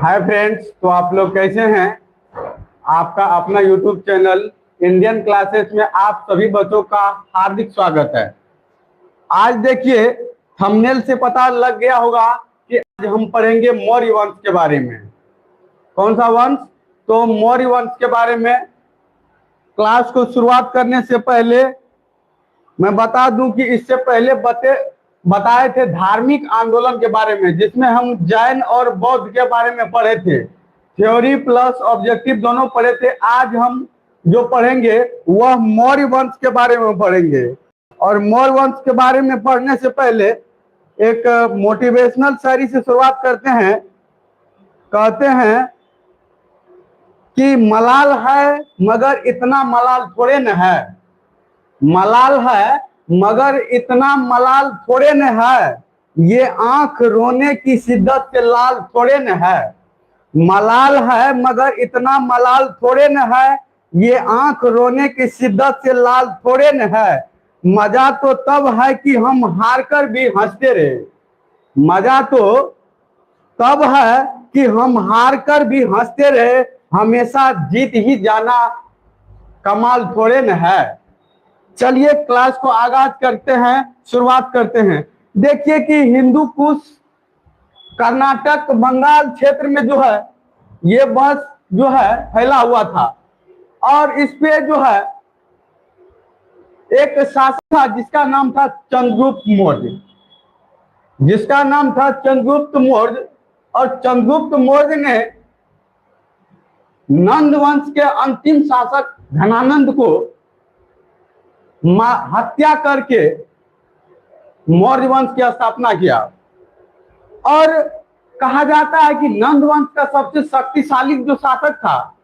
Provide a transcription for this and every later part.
Hi friends, तो आप लोग कैसे हैं। आपका अपना यूट्यूब चैनल इंडियन क्लासेस में आप सभी बच्चों का हार्दिक स्वागत है। आज देखिए, थंबनेल से पता लग गया होगा कि आज हम पढ़ेंगे मौर्य वंश के बारे में। कौन सा वंश? तो मौर्य वंश के बारे में। क्लास को शुरुआत करने से पहले मैं बता दूं कि इससे पहले बताए थे धार्मिक आंदोलन के बारे में, जिसमें हम जैन और बौद्ध के बारे में पढ़े थे। थ्योरी प्लस ऑब्जेक्टिव दोनों पढ़े थे। आज हम जो पढ़ेंगे वह मौर्य वंश के बारे में पढ़ेंगे। और मौर्य वंश के बारे में पढ़ने से पहले एक मोटिवेशनल शायरी से शुरुआत करते हैं। कहते हैं कि मलाल है मगर इतना मलाल थोड़े न है। मलाल है मगर इतना मलाल थोड़े न है। ये आंख रोने की शिद्दत से लाल थोड़े न है। मलाल है मगर इतना मलाल थोड़े न है। ये आंख रोने की शिद्दत से लाल थोड़े न है। मजा तो तब है कि हम हार कर भी हंसते रहे। मजा तो तब है कि हम हार कर भी हंसते रहे। हमेशा जीत ही जाना कमाल थोड़े न है। चलिए क्लास को आगाज करते हैं, शुरुआत करते हैं। देखिए कि हिंदू कुश कर्नाटक बंगाल क्षेत्र में जो है ये बस जो है फैला हुआ था। और इस पे जो है एक शासक था जिसका नाम था चंद्रगुप्त मौर्य। जिसका नाम था चंद्रगुप्त मौर्य। और चंद्रगुप्त मौर्य ने नंद वंश के अंतिम शासक धनानंद को हत्या करके मौर्य वंश की स्थापना किया। और कहा जाता है कि नंद वंश का सबसे शक्तिशाली जो शासक था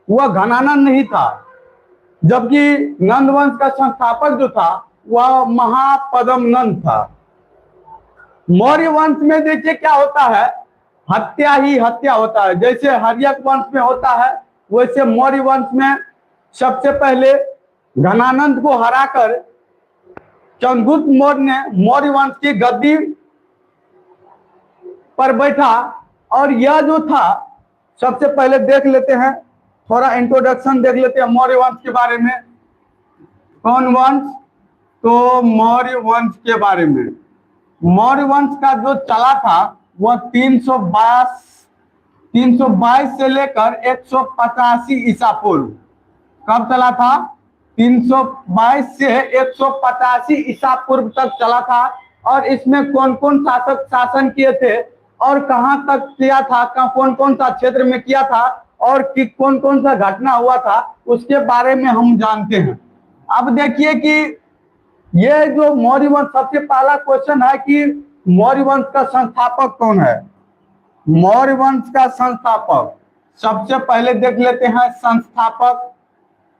वह घनानंद नहीं था, जबकि नंद वंश का संस्थापक जो था वह महापद्मनंद था। मौर्य वंश में देखिए क्या होता है, हत्या ही हत्या होता है। जैसे हर्यक वंश में होता है वैसे मौर्य वंश में सबसे पहले घनानंद को हराकर चंद्रगुप्त मौर्य ने मौर्य वंश की गद्दी पर बैठा। और यह जो था, सबसे पहले देख लेते हैं, थोड़ा इंट्रोडक्शन देख लेते हैं मौर्य वंश के बारे में। कौन वंश? तो मौर्य वंश के बारे में। मौर्य वंश का जो चला था वह 322 से लेकर 185 ईसा पूर्व। कब चला था? 322 से 185 ईसा पूर्व तक चला था। और इसमें कौन कौन शासक शासन किए थे और कहां तक किया था, कौन कौन सा क्षेत्र में किया था और कौन कौन सा घटना हुआ था, उसके बारे में हम जानते हैं। अब देखिए कि ये जो मौर्य वंश, सबसे पहला क्वेश्चन है कि मौर्य वंश का संस्थापक कौन है। मौर्य वंश का संस्थापक सबसे पहले देख लेते हैं संस्थापक।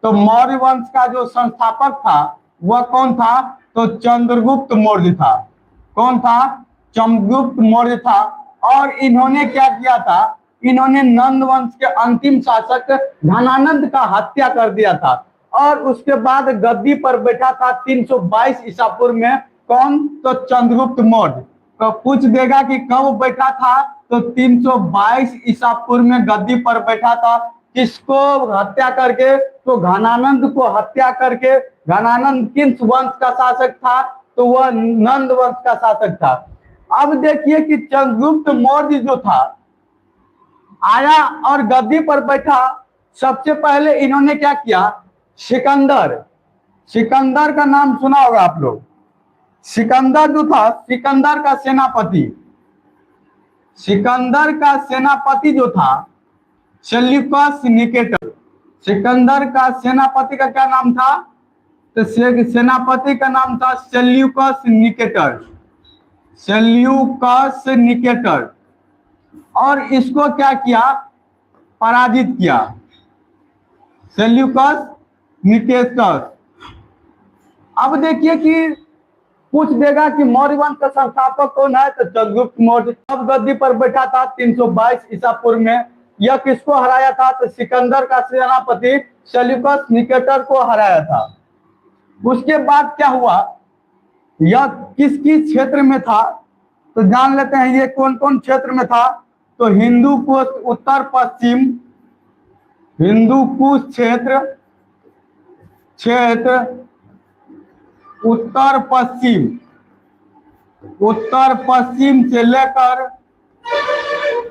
तो मौर्य वंश का जो संस्थापक था वह कौन था? तो चंद्रगुप्त मौर्य था। कौन था? चंद्रगुप्त मौर्य था। और इन्होंने क्या किया था? इन्होंने नंद वंश के अंतिम शासक धनानंद का हत्या कर दिया था। और उसके बाद गद्दी पर बैठा था 322 ईसा पूर्व में। कौन? तो चंद्रगुप्त मौर्य। तो पूछ देगा कि कब बैठा था? तो 322 ईसा पूर्व में गद्दी पर बैठा था। किसको हत्या करके? तो घनानंद को हत्या करके। घनानंद किस वंश का शासक था? तो वह नंद वंश का शासक था। अब देखिए कि चंद्रगुप्त मौर्य जो था आया और गद्दी पर बैठा। सबसे पहले इन्होंने क्या किया? सिकंदर का नाम सुना होगा आप लोग। सिकंदर जो था, सिकंदर का सेनापति जो था सेल्यूकस निकेटर। सिकंदर का सेनापति का क्या नाम था? तो सेनापति का नाम था सेल्यूकस निकेटर। और इसको क्या किया? पराजित किया। Seleucus Nicator. अब देखिए कि पूछ देगा कि मौर्य वंश का संस्थापक कौन है? तो चंद्रगुप्त मौर्य। अब गद्दी पर बैठा था 322 ईसा पूर्व में। यह किसको हराया था? तो सिकंदर का सेनापति सेल्यूकस निकेटर को हराया था। उसके बाद क्या हुआ? यह किस किस क्षेत्र में था? तो जान लेते हैं ये कौन कौन क्षेत्र में था। तो हिंदू कुश उत्तर पश्चिम, हिंदू कुश क्षेत्र उत्तर पश्चिम से लेकर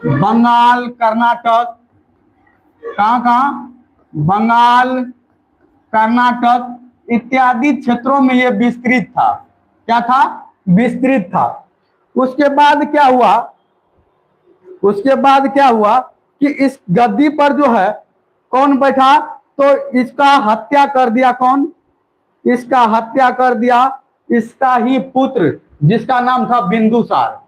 बंगाल, कर्नाटक, कहाँ बंगाल, कर्नाटक इत्यादि क्षेत्रों में यह विस्तृत था। क्या था? विस्तृत था। उसके बाद क्या हुआ कि इस गद्दी पर जो है कौन बैठा? तो इसका हत्या कर दिया। कौन? इसका हत्या कर दिया इसका ही पुत्र, जिसका नाम था बिंदुसार।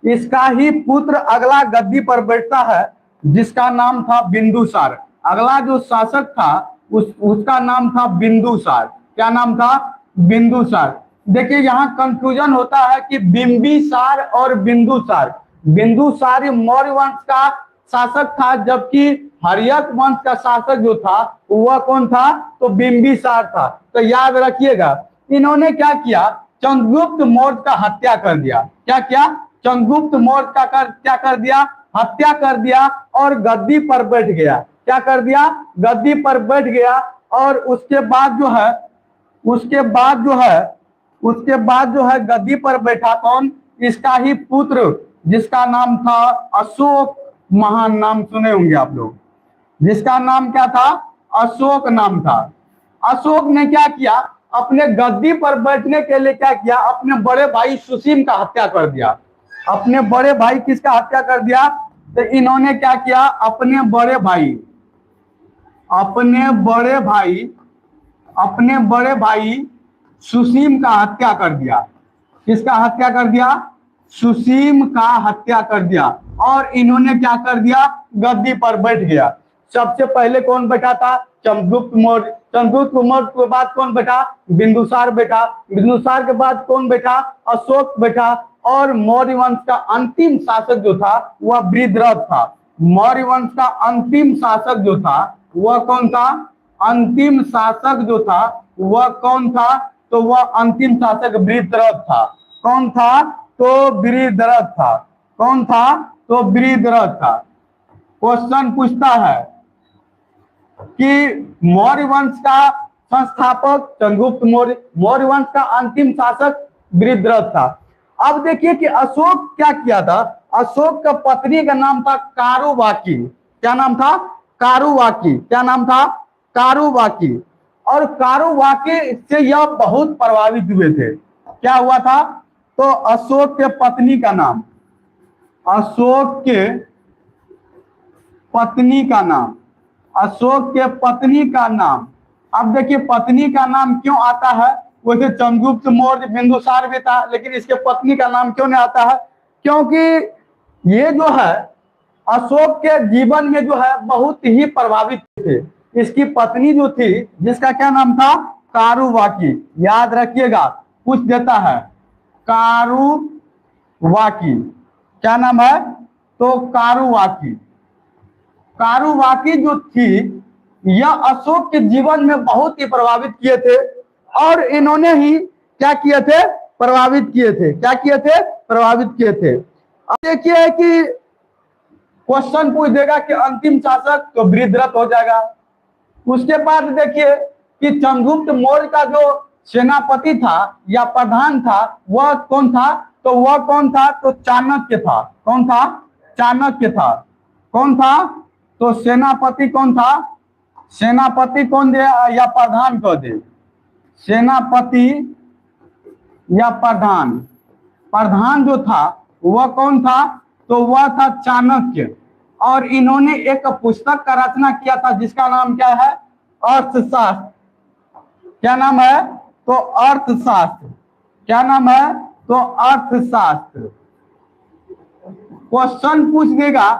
इसका ही पुत्र अगला गद्दी पर बैठता है, जिसका नाम था बिंदुसार। अगला जो शासक था उसका नाम था बिंदुसार। क्या नाम था? बिंदुसार। देखिए यहाँ कंफ्यूजन होता है कि बिंबिसार और बिंदुसार। बिंदुसार मौर्य वंश का शासक था, जबकि हर्यक वंश का शासक जो था वह कौन था? तो बिंबिसार था। तो याद रखिएगा, इन्होंने क्या किया? चंद्रगुप्त मौर्य का हत्या कर दिया। क्या किया? चंद्रगुप्त मौर्य का क्या कर दिया? हत्या कर दिया और गद्दी पर बैठ गया। क्या कर दिया? गद्दी पर बैठ गया। और उसके बाद जो है गद्दी पर बैठा कौन? इसका ही पुत्र, जिसका नाम था अशोक। महान नाम सुने होंगे आप लोग, जिसका नाम क्या था? अशोक नाम था। अशोक ने क्या किया? अपने गद्दी पर बैठने के लिए क्या किया? अपने बड़े भाई सुसीम का हत्या कर दिया। अपने बड़े भाई किसका हत्या कर दिया? तो इन्होंने क्या किया? अपने बड़े भाई सुसीम का हत्या कर दिया। किसका हत्या कर दिया? सुसीम का हत्या कर दिया। और इन्होंने क्या कर दिया? गद्दी पर बैठ गया। सबसे पहले कौन बैठा था? चंद्रगुप्त मौर्य। चंद्रगुप्त मौर्य के बाद कौन बैठा? बिंदुसार बैठा। बिंदुसार के बाद कौन बैठा? अशोक बैठा। और मौर्य वंश का अंतिम शासक जो था वह वृद्धरथ था। मौर्य वंश का अंतिम शासक जो था वह कौन था? अंतिम शासक जो था वह कौन था? तो वह अंतिम शासक वृद्धरथ था। कौन था? तो वृद्धरथ था। कौन था? तो वृद्धरथ था। क्वेश्चन पूछता है कि मौर्य वंश का संस्थापक चंद्रगुप्त मौर्य, मौर्य वंश का अंतिम शासक वृद्धरथ था। अब देखिए कि अशोक क्या किया था? अशोक का पत्नी का नाम था कारुबाकी। क्या नाम था? कारुबाकी। क्या नाम था? कारुबाकी। और कारुबाकी से यह बहुत प्रभावित हुए थे। क्या हुआ था? तो अशोक के पत्नी का नाम, अशोक के पत्नी का नाम। अब देखिए पत्नी का नाम क्यों आता है? वैसे चंद्रगुप्त मौर्य, बिंदुसार भी था, लेकिन इसके पत्नी का नाम क्यों नहीं आता है? क्योंकि ये जो है अशोक के जीवन में जो है बहुत ही प्रभावित थे। इसकी पत्नी जो थी, जिसका क्या नाम था? कारुबाकी। याद रखिएगा, पूछ देता है कारुबाकी। क्या नाम है? तो कारुबाकी। कारुबाकी जो थी यह अशोक के जीवन में बहुत ही प्रभावित किए थे। और इन्होंने ही क्या किए थे? प्रभावित किए थे। क्या किए थे? प्रभावित किए थे। अब देखिए कि क्वेश्चन पूछ देगा कि अंतिम शासक, तो वृद्धरथ हो जाएगा। उसके बाद देखिए कि चंद्रगुप्त मौर्य का जो सेनापति था या प्रधान था वह कौन था? तो वह कौन था? तो चाणक्य था। कौन था? चाणक्य था। कौन था? तो सेनापति कौन था? सेनापति कौन दे या प्रधान कौन दे? सेनापति या प्रधान? प्रधान जो था वह कौन था? तो वह था चाणक्य। और इन्होंने एक पुस्तक का रचना किया था जिसका नाम क्या है? अर्थशास्त्र। क्या नाम है? तो अर्थशास्त्र। क्या नाम है? तो अर्थशास्त्र। क्वेश्चन पूछ देगा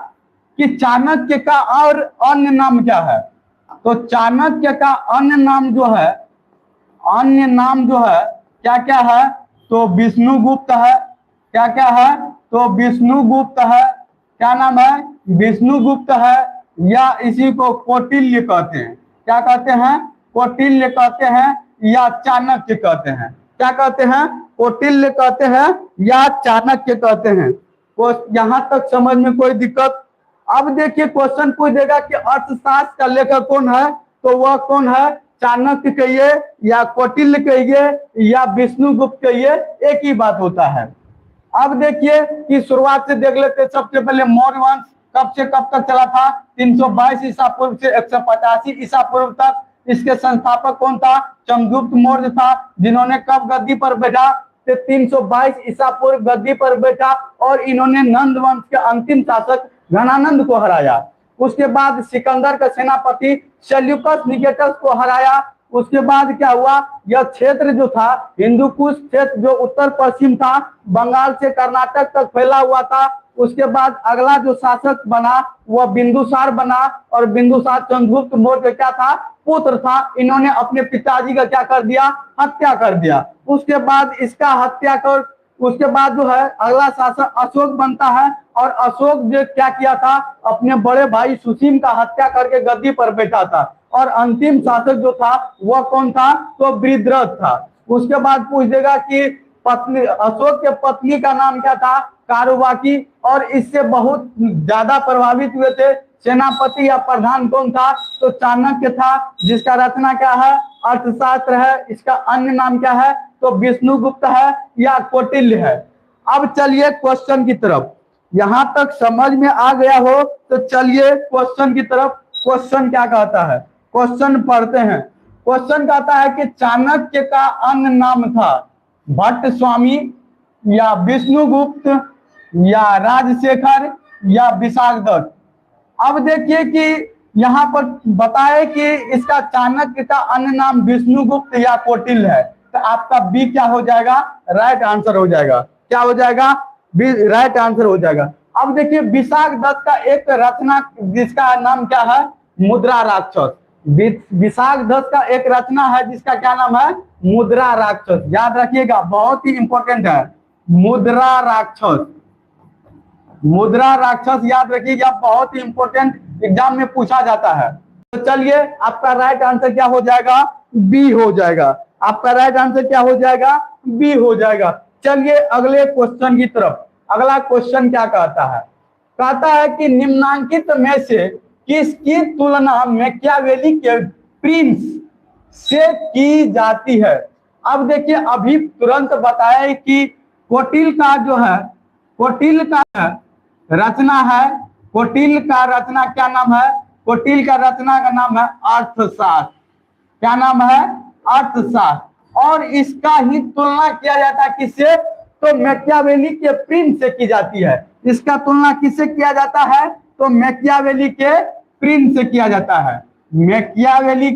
कि चाणक्य का और अन्य नाम क्या है? तो चाणक्य का अन्य नाम जो है क्या क्या है? तो विष्णुगुप्त है। क्या क्या है? तो विष्णुगुप्त है। क्या नाम है? विष्णुगुप्त है। या इसी को कौटिल्य कहते हैं। क्या कहते हैं? कौटिल्य कहते हैं या चाणक्य कहते हैं। क्या कहते हैं? कौटिल्य कहते हैं या चाणक्य कहते हैं। यहां तक समझ में कोई दिक्कत? अब देखिए क्वेश्चन पूछ देगा कि अर्थशास्त्र का लेखक कौन है, तो वह कौन है? चाणक्य कहिए या कौटिल्य कहिए या विष्णुगुप्त कहिए, एक ही बात होता है। अब देखिए कि शुरुआत से देख लेते हैं। सबसे पहले मौर्य वंश कब से कब तक चला था? 322 ईसा पूर्व से 185 ईसा पूर्व तक। इसके संस्थापक कौन था? चंद्रगुप्त मौर्य था, जिन्होंने कब गद्दी पर बैठा? 322 ईसा पूर्व गद्दी पर बैठा और इन्होंने नंद वंश के अंतिम शासक घनानंद को हराया। उसके बाद सिकंदर का सेनापति सेल्यूकस निकेटस को हराया। उसके बाद क्या हुआ? यह क्षेत्र जो था हिंदू कुश क्षेत्र, जो उत्तर पश्चिम था, बंगाल से कर्नाटक तक फैला हुआ था। उसके बाद अगला जो शासक बना वह बिंदुसार बना, और बिंदुसार चंद्रगुप्त मौर्य क्या था? पुत्र था। इन्होंने अपने पिताजी का क्या कर दिया? हत्या कर दिया। उसके बाद इसका हत्या कर, उसके बाद जो है अगला शासक अशोक बनता है, और अशोक जो क्या किया था? अपने बड़े भाई सुसीम का हत्या करके गद्दी पर बैठा था। और अंतिम शासक जो था वह कौन था? तो वृद्धरथ था। उसके बाद पूछ देगा कि पत्नी, अशोक के पत्नी का नाम क्या था? कारुबाकी। और इससे बहुत ज्यादा प्रभावित हुए थे सेनापति या प्रधान कौन था? तो चाणक्य था, जिसका रचना क्या है? अर्थशास्त्र है। इसका अन्य नाम क्या है? तो विष्णुगुप्त है या कौटिल्य है। अब चलिए क्वेश्चन की तरफ। यहां तक समझ में आ गया हो तो चलिए क्वेश्चन की तरफ। क्वेश्चन क्या कहता है? क्वेश्चन पढ़ते हैं। क्वेश्चन कहता है कि चाणक्य का अन्य नाम था भट्ट स्वामी या विष्णुगुप्त या राजशेखर या विशाखदत्त। अब देखिए कि यहाँ पर बताए कि इसका चाणक्य का अन्य नाम विष्णुगुप्त या कौटिल्य है, तो आपका बी क्या हो जाएगा? राइट आंसर हो जाएगा। क्या हो जाएगा? बी राइट आंसर हो जाएगा। अब देखिए विशाखदत्त का एक रचना जिसका नाम क्या है? मुद्रा राक्षस। विशाखदत्त का एक रचना है जिसका क्या नाम है? मुद्रा राक्षस। याद रखिएगा, बहुत ही इंपॉर्टेंट है। मुद्रा राक्षस, मुद्रा राक्षस याद रखिएगा, बहुत ही इंपॉर्टेंट एग्जाम में पूछा जाता है। तो चलिए आपका राइट आंसर क्या हो जाएगा? बी हो जाएगा। आपका राइट आंसर क्या हो जाएगा? बी हो जाएगा। चलिए अगले क्वेश्चन की तरफ। अगला क्वेश्चन क्या कहता है? कहता है कि निम्नांकित में से किसकी तुलना मैकियावेली के प्रिंस से की जाती है? अब देखिए अभी तुरंत बताए कि कौटिल्य का जो है, कौटिल्य का रचना है, कौटिल्य का रचना क्या नाम है? कौटिल्य का रचना का नाम है अर्थशास्त्र। क्या नाम है? अर्थशास्त्र। और इसका ही तुलना किया जाता है किससे? तो मैकियावेली के प्रिंस से की जाती है। इसका तुलना किससे किया जाता है? तो मैकियावेली के प्रिंस से किया जाता है। मैकियावेली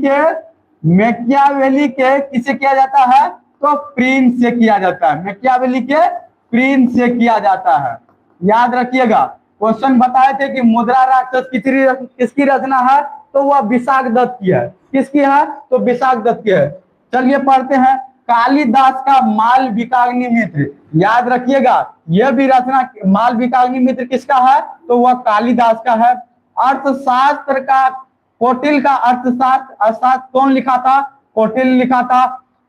के किससे किया जाता है? तो प्रिंस से किया जाता है। मैकियावेली के प्रिंस से किया जाता है। याद रखिएगा, क्वेश्चन बताए थे कि मुद्रा राक्षस किसकी रचना है? तो वह विशाखदत्त की है। किसकी है? तो विशाखदत्त की है। चलिए पढ़ते हैं। कालिदास का मालविकाग्नि मित्र, याद रखिएगा यह भी रचना, मालविकाग्नि मित्र किसका है? तो वह कालिदास का है। अर्थशास्त्र का, कौटिल्य का अर्थशास्त्र कौन लिखा था? कौटिल्य लिखा था।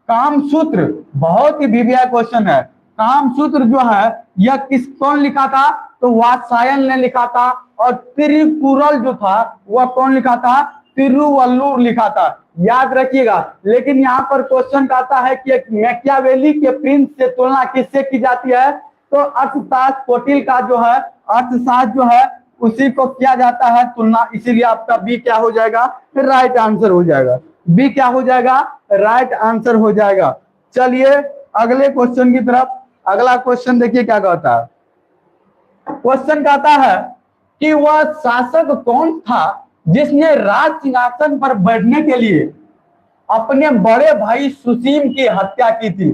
कामसूत्र, बहुत ही वीवीआई क्वेश्चन है। कामसूत्र जो है यह कौन लिखा था? तो वात्सायन ने लिखा था। और तिरुकुरल जो था वह कौन लिखा था? तिरुवल्लुवर लिखा था। याद रखिएगा। लेकिन यहाँ पर क्वेश्चन कहता है कि मैकियावेली के प्रिंस से तुलना किससे की जाती है? तो अर्थशास्त्र, कौटिल्य का जो है अर्थशास्त्र जो है उसी को किया जाता है तुलना। इसीलिए आपका बी क्या हो जाएगा? राइट आंसर हो जाएगा। बी क्या हो जाएगा? राइट आंसर हो जाएगा। चलिए अगले क्वेश्चन की तरफ। अगला क्वेश्चन देखिए क्या कहता है। क्वेश्चन कहता है कि वह शासक कौन था जिसने राज सिंहासन पर बैठने के लिए अपने बड़े भाई सुसीम की हत्या की थी?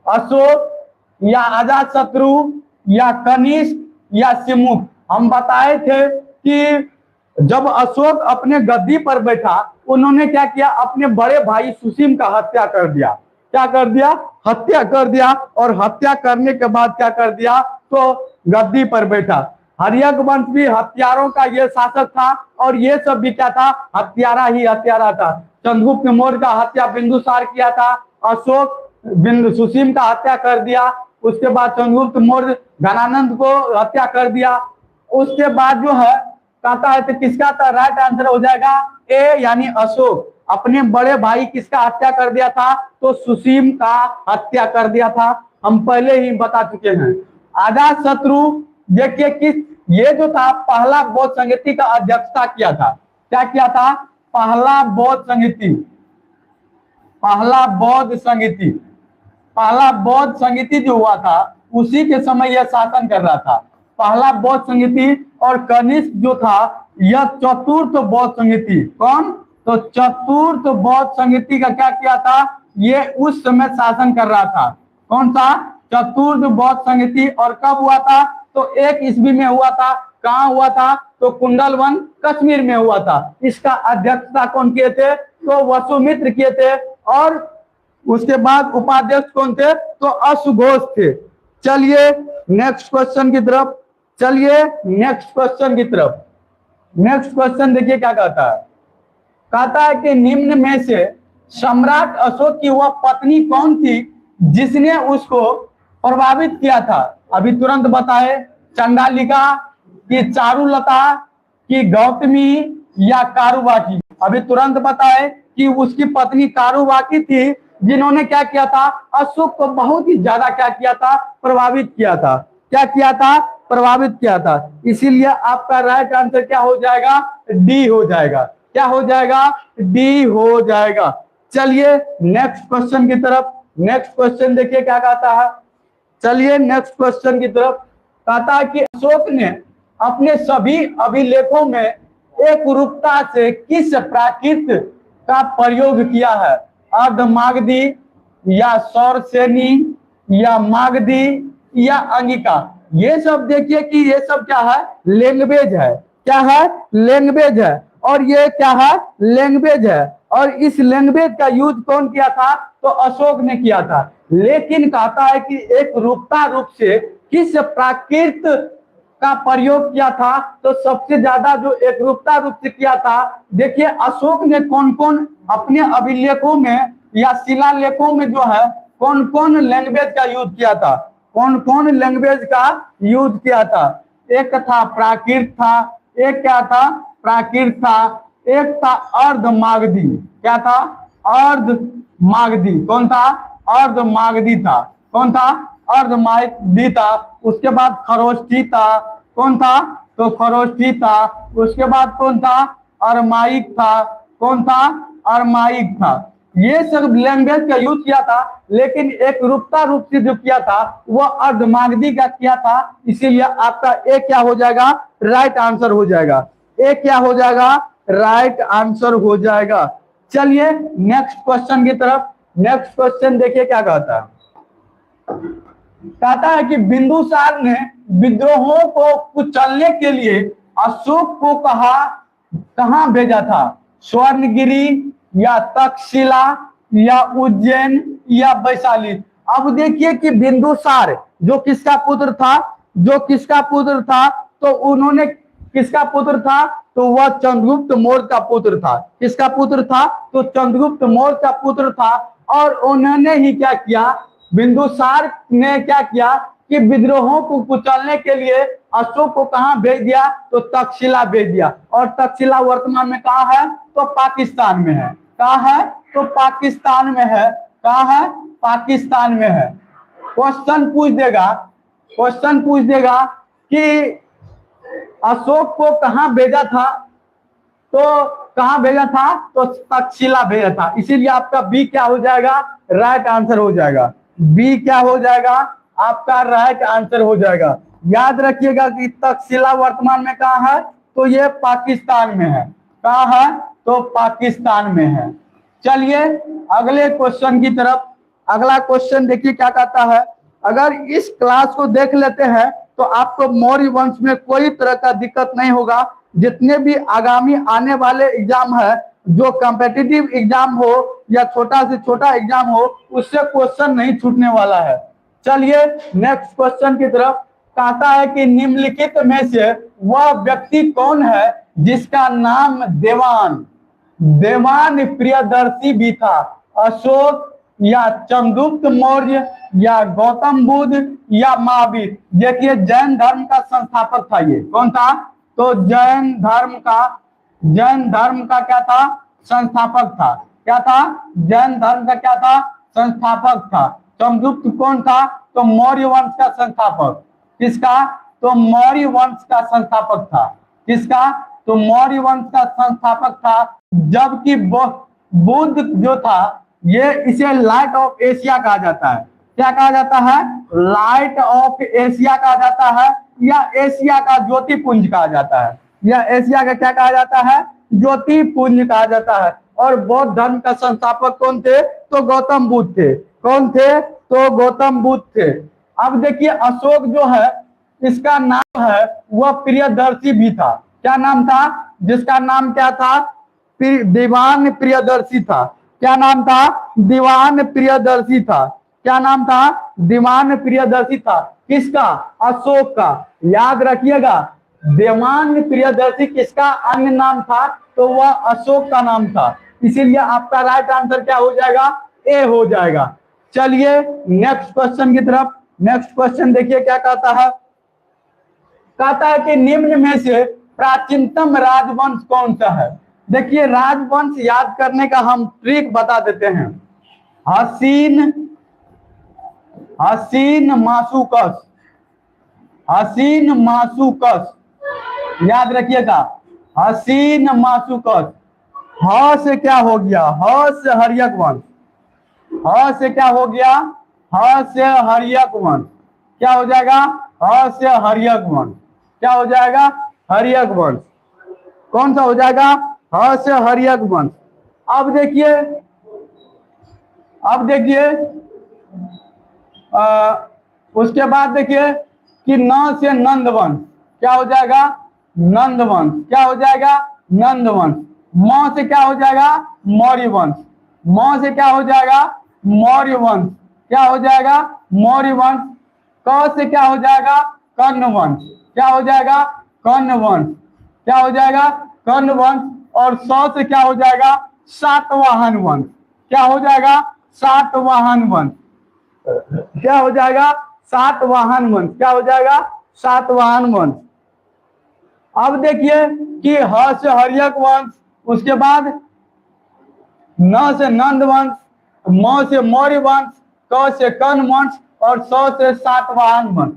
अशोक या अजातशत्रु या कनिष्क या सिमुक। हम बताए थे कि जब अशोक अपने गद्दी पर बैठा, उन्होंने क्या किया? अपने बड़े भाई सुसीम का हत्या कर दिया। क्या कर दिया? हत्या कर दिया। और हत्या करने के बाद क्या कर दिया? तो गद्दी पर बैठा। हर्यक वंश भी हत्यारों का ये शासक था, और ये सब भी क्या था? हत्यारा ही हत्यारा था। चंद्रगुप्त मौर्य का हत्या बिंदुसार किया था। अशोक सुसीम का हत्या कर दिया। उसके बाद चंद्रगुप्त मौर्य घनानंद को हत्या कर दिया। उसके बाद जो है कहता है तो किसका था राइट आंसर हो जाएगा ए यानी अशोक। अपने बड़े भाई किसका हत्या कर दिया था? तो सुसीम का हत्या कर दिया था, हम पहले ही बता चुके हैं। अजात शत्रु देखिए किस ये जो था पहला बौद्ध संहिता का अध्यक्षता किया था। क्या किया था? पहला बौद्ध संहिता, पहला बौद्ध संहिता, पहला बौद्ध संहिता जो हुआ था उसी के समय यह शासन कर रहा था, पहला बौद्ध संहिता। और कनिष्क जो था यह चतुर्थ बौद्ध संहिता। कौन? तो चतुर्थ बौद्ध संहिता का क्या किया था? ये उस समय शासन कर रहा था। कौन सा? चतुर्थ बौद्ध संहिता। और कब हुआ था? तो 1 ईस्वी में हुआ था। कहाँ हुआ था? तो कुंडलवन कश्मीर में हुआ था। इसका अध्यक्षता कौन किए थे? तो वसुमित्र किए थे। और उसके बाद उपाध्यक्ष कौन थे? तो अशुघोष थे। चलिए नेक्स्ट क्वेश्चन की तरफ, चलिए नेक्स्ट क्वेश्चन की तरफ। नेक्स्ट क्वेश्चन देखिए क्या कहता है। कहता है कि निम्न में से सम्राट अशोक की वह पत्नी कौन थी जिसने उसको प्रभावित किया था? अभी तुरंत बताए। चंडालिका कि चारुलता कि गौतमी या कारुबाकी? अभी तुरंत बताए कि उसकी पत्नी कारुबाकी थी जिन्होंने क्या किया था? अशोक को बहुत ही ज्यादा क्या किया था? प्रभावित किया था। क्या किया था? प्रभावित किया था। इसीलिए आपका राइट आंसर क्या हो जाएगा? डी हो जाएगा। क्या हो जाएगा? डी हो जाएगा। चलिए नेक्स्ट क्वेश्चन की तरफ। नेक्स्ट क्वेश्चन देखिए क्या कहता है। चलिए नेक्स्ट क्वेश्चन की तरफ। कहता है कि अशोक ने अपने सभी अभिलेखों में एक रूपता से किस प्राकृत का प्रयोग किया है? अर्धमागधी या सौरसेनी या मागधी या अंगिका? ये सब देखिए कि ये सब क्या है? लैंग्वेज है। क्या है? लैंग्वेज है। और ये क्या है? लैंग्वेज है। और इस लैंग्वेज का यूज कौन किया था? तो अशोक ने किया था। लेकिन कहता है कि एक रूपता रूप से किस प्राकृत का प्रयोग किया था? तो सबसे ज्यादा जो एक रूपता रूप से किया था, देखिए अशोक ने कौन कौन अपने अभिलेखों में या शिलालेखों में जो है कौन कौन लैंग्वेज का यूज किया था? कौन कौन लैंग्वेज का यूज किया था? एक था प्राकृत था, एक क्या था? प्राकृत था, एक था अर्धमागधी। क्या था? अर्धमागधी। कौन था? अर्धमागधी था। कौन था? अर्धमागधी था। उसके बाद खरोष्ठी था। कौन था? तो खरोष्ठी था। उसके बाद कौन था? अरमाइक था। कौन था? अरमाइक था। ये सब लैंग्वेज का यूज किया था, लेकिन एक रूपता रूप से जो किया था वह अर्धमागधी का किया था। इसीलिए आपका ए क्या हो जाएगा? राइट आंसर हो जाएगा। ए क्या हो जाएगा? राइट आंसर हो जाएगा। चलिए नेक्स्ट क्वेश्चन की तरफ। नेक्स्ट क्वेश्चन देखिए क्या कहता है। कहता है कि बिंदुसार ने विद्रोहों को कुचलने के लिए अशोक को कहां भेजा था? स्वर्णगिरी या तक्षशिला या उज्जैन या वैशाली? अब देखिए कि बिंदुसार जो किसका पुत्र था? जो किसका पुत्र था? तो उन्होंने किसका पुत्र था? तो वह चंद्रगुप्त मौर्य का पुत्र था। किसका पुत्र था? तो चंद्रगुप्त मौर्य का पुत्र था। और उन्होंने ही क्या किया? बिंदुसार ने क्या किया कि विद्रोहों को कुचलने के लिए अशोक को कहां भेज दिया? तो तक्षशिला भेज दिया। और तक्षशिला वर्तमान में कहां है? तो पाकिस्तान में है। कहां है? तो पाकिस्तान में है। कहां है? पाकिस्तान में है। क्वेश्चन पूछ देगा, क्वेश्चन पूछ देगा कि अशोक को कहां भेजा था? तो कहां भेजा था? तो तक्षशिला भेजा था। इसीलिए आपका बी क्या हो जाएगा? राइट आंसर हो जाएगा। बी क्या हो जाएगा? आपका राइट आंसर हो जाएगा। याद रखिएगा कि तक्षशिला वर्तमान में कहां है? तो ये पाकिस्तान में है। कहां है? तो पाकिस्तान में है। चलिए अगले क्वेश्चन की तरफ। अगला क्वेश्चन देखिए क्या कहता है। अगर इस क्लास को देख लेते हैं तो आपको मौर्य वंश में कोई तरह का दिक्कत नहीं होगा। जितने भी आगामी आने वाले एग्जाम है, जो कॉम्पिटिटिव एग्जाम हो या छोटा से छोटा एग्जाम हो, उससे क्वेश्चन नहीं छूटने वाला है। चलिए नेक्स्ट क्वेश्चन की तरफ। कहता है कि निम्नलिखित में से वह व्यक्ति कौन है जिसका नाम देवान प्रियदर्शी भी था? अशोक, या चंद्रगुप्त मौर्य या गौतम बुद्ध या महावीर। देखिए जैन धर्म का संस्थापक था ये, कौन था? तो जैन धर्म का क्या था? संस्थापक था। क्या था? जैन धर्म का क्या था? संस्थापक था। चंद्रगुप्त कौन था? तो मौर्य वंश का संस्थापक। किसका? तो मौर्य वंश का संस्थापक था। किसका? तो मौर्य वंश का संस्थापक था। जबकि बुद्ध जो था ये इसे लाइट ऑफ एशिया कहा जाता है। क्या कहा जाता है? लाइट ऑफ एशिया कहा जाता है, या एशिया का ज्योतिपुंज कहा जाता है, या एशिया का क्या कहा जाता है? ज्योतिपुंज कहा जाता है। और बौद्ध धर्म का संस्थापक कौन थे? तो गौतम बुद्ध थे। कौन थे? तो गौतम बुद्ध थे। अब देखिए अशोक जो है इसका नाम है वह प्रियदर्शी भी था। क्या नाम था? जिसका नाम क्या था? दीवान प्रियदर्शी था। क्या नाम था? दीवान प्रियदर्शी था। क्या नाम था? दीवान प्रियदर्शी था। किसका? अशोक का। याद रखिएगा दीवान प्रियदर्शी किसका अन्य नाम था? तो वह अशोक का नाम था। इसीलिए आपका राइट आंसर क्या हो जाएगा? ए हो जाएगा। चलिए नेक्स्ट क्वेश्चन की तरफ। नेक्स्ट क्वेश्चन देखिए क्या कहता है। कहता है कि निम्न में से प्राचीनतम राजवंश कौन सा है? देखिए राजवंश याद करने का हम ट्रिक बता देते हैं। हसीन मासूकस, हसीन मासूकस, याद रखिएगा हसीन मासूकस। ह से क्या हो गया? ह से हर्यक वंश। ह से क्या हो गया? ह से हर्यक वंश। क्या हो जाएगा? ह से हर्यक वंश। क्या हो जाएगा? हर्यक वंश। कौन सा हो जाएगा? ह से हर्यक वंश। अब देखिए उसके बाद देखिए कि न से नंद वंश। क्या हो जाएगा? नंद वंश। क्या हो जाएगा? नंद वंश। म से क्या हो जाएगा? मौर्य वंश। म से क्या हो जाएगा? मौर्य वंश। क्या हो जाएगा? मौर्य वंश। क से क्या हो जाएगा? कर्ण वंश। क्या हो जाएगा? कर्ण वंश। क्या हो जाएगा? कर्ण वंश। और स से क्या हो जाएगा? सातवाहन वंश। क्या हो जाएगा? सातवाहन वंश। क्या हो जाएगा? सातवाहन वंश। क्या हो जाएगा? सातवाहन वंश। अब देखिए कि ह से हर्यक वंश, उसके बाद न से नंद वंश, म से मौर्य वंश, क से कर्ण वंश और स से सातवाहन वंश।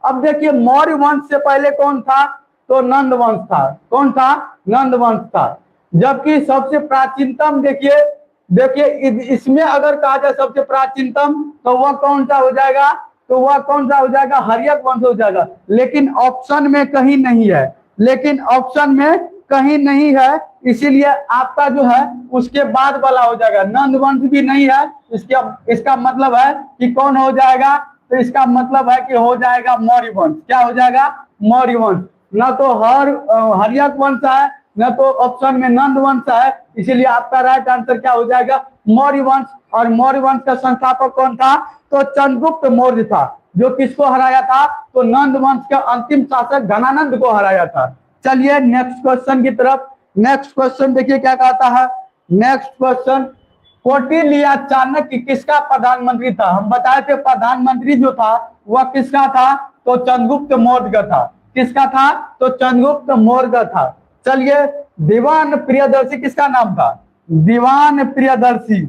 अब देखिए मौर्य वंश से पहले कौन था? तो नंद वंश था। कौन था? नंद वंश था। जबकि सबसे प्राचीनतम देखिए इसमें अगर कहा जाए सबसे प्राचीनतम तो वह कौन सा हो जाएगा? तो वह कौन सा हो जाएगा? हर्यक वंश हो जाएगा। लेकिन ऑप्शन में कहीं नहीं है, लेकिन ऑप्शन में कहीं नहीं है, इसीलिए आपका जो है उसके बाद वाला हो जाएगा। नंद वंश भी नहीं है, इसका मतलब है कि कौन हो जाएगा? तो इसका मतलब है कि हो जाएगा मौर्य वंश। क्या हो जाएगा? मौर्य वंश। न तो हर्यक वंश है, न तो ऑप्शन में नंद वंश है, इसीलिए आपका राइट आंसर क्या हो जाएगा? मौर्य वंश। और मौर्य वंश का संस्थापक कौन था? तो चंद्रगुप्त मौर्य था, जो किसको हराया था? तो नंद वंश के अंतिम शासक धनानंद को हराया था। चलिए नेक्स्ट क्वेश्चन की तरफ। नेक्स्ट क्वेश्चन देखिए क्या कहता है। नेक्स्ट क्वेश्चन, कौटिल्य चाणक्य किसका प्रधानमंत्री था? हम बताए थे प्रधानमंत्री जो था वह किसका था? तो चंद्रगुप्त मौर्य का था। किसका था? तो चंद्रगुप्त मौर्य का था। चलिए दीवान प्रियदर्शी किसका नाम था? दीवान प्रियदर्शी।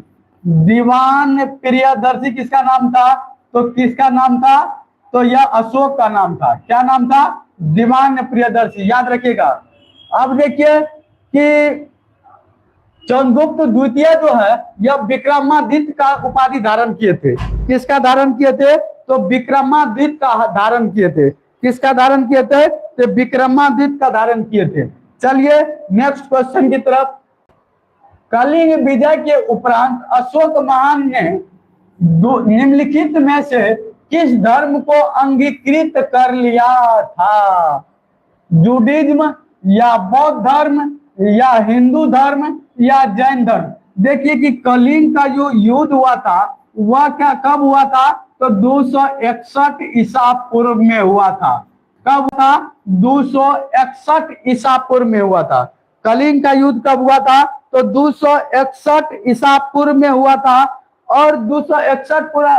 दीवान प्रियदर्शी किसका नाम था? तो किसका नाम था? तो यह अशोक का नाम था। क्या नाम था? दीवान प्रियदर्शी। याद रखिएगा। अब देखिए कि चंद्रगुप्त द्वितीय जो है यह विक्रमादित्य का उपाधि धारण किए थे। किसका धारण किए थे? तो विक्रमादित्य का धारण किए थे। किसका धारण किए थे? तो विक्रमादित्य का धारण किए थे। चलिए नेक्स्ट क्वेश्चन की तरफ। कलिंग विजय के उपरांत अशोक महान ने निम्नलिखित में से किस धर्म को अंगीकृत कर लिया था? जूडिज्म या बौद्ध धर्म या हिंदू धर्म या जैन धर्म? देखिए कि कलिंग का जो युद्ध हुआ था वह क्या कब हुआ था? तो 261 ईसा पूर्व में हुआ था। कब था? 261 ईसा पूर्व में हुआ था। कलिंग का युद्ध कब हुआ था? तो 261 ईसा पूर्व में हुआ था। और 261 पूरा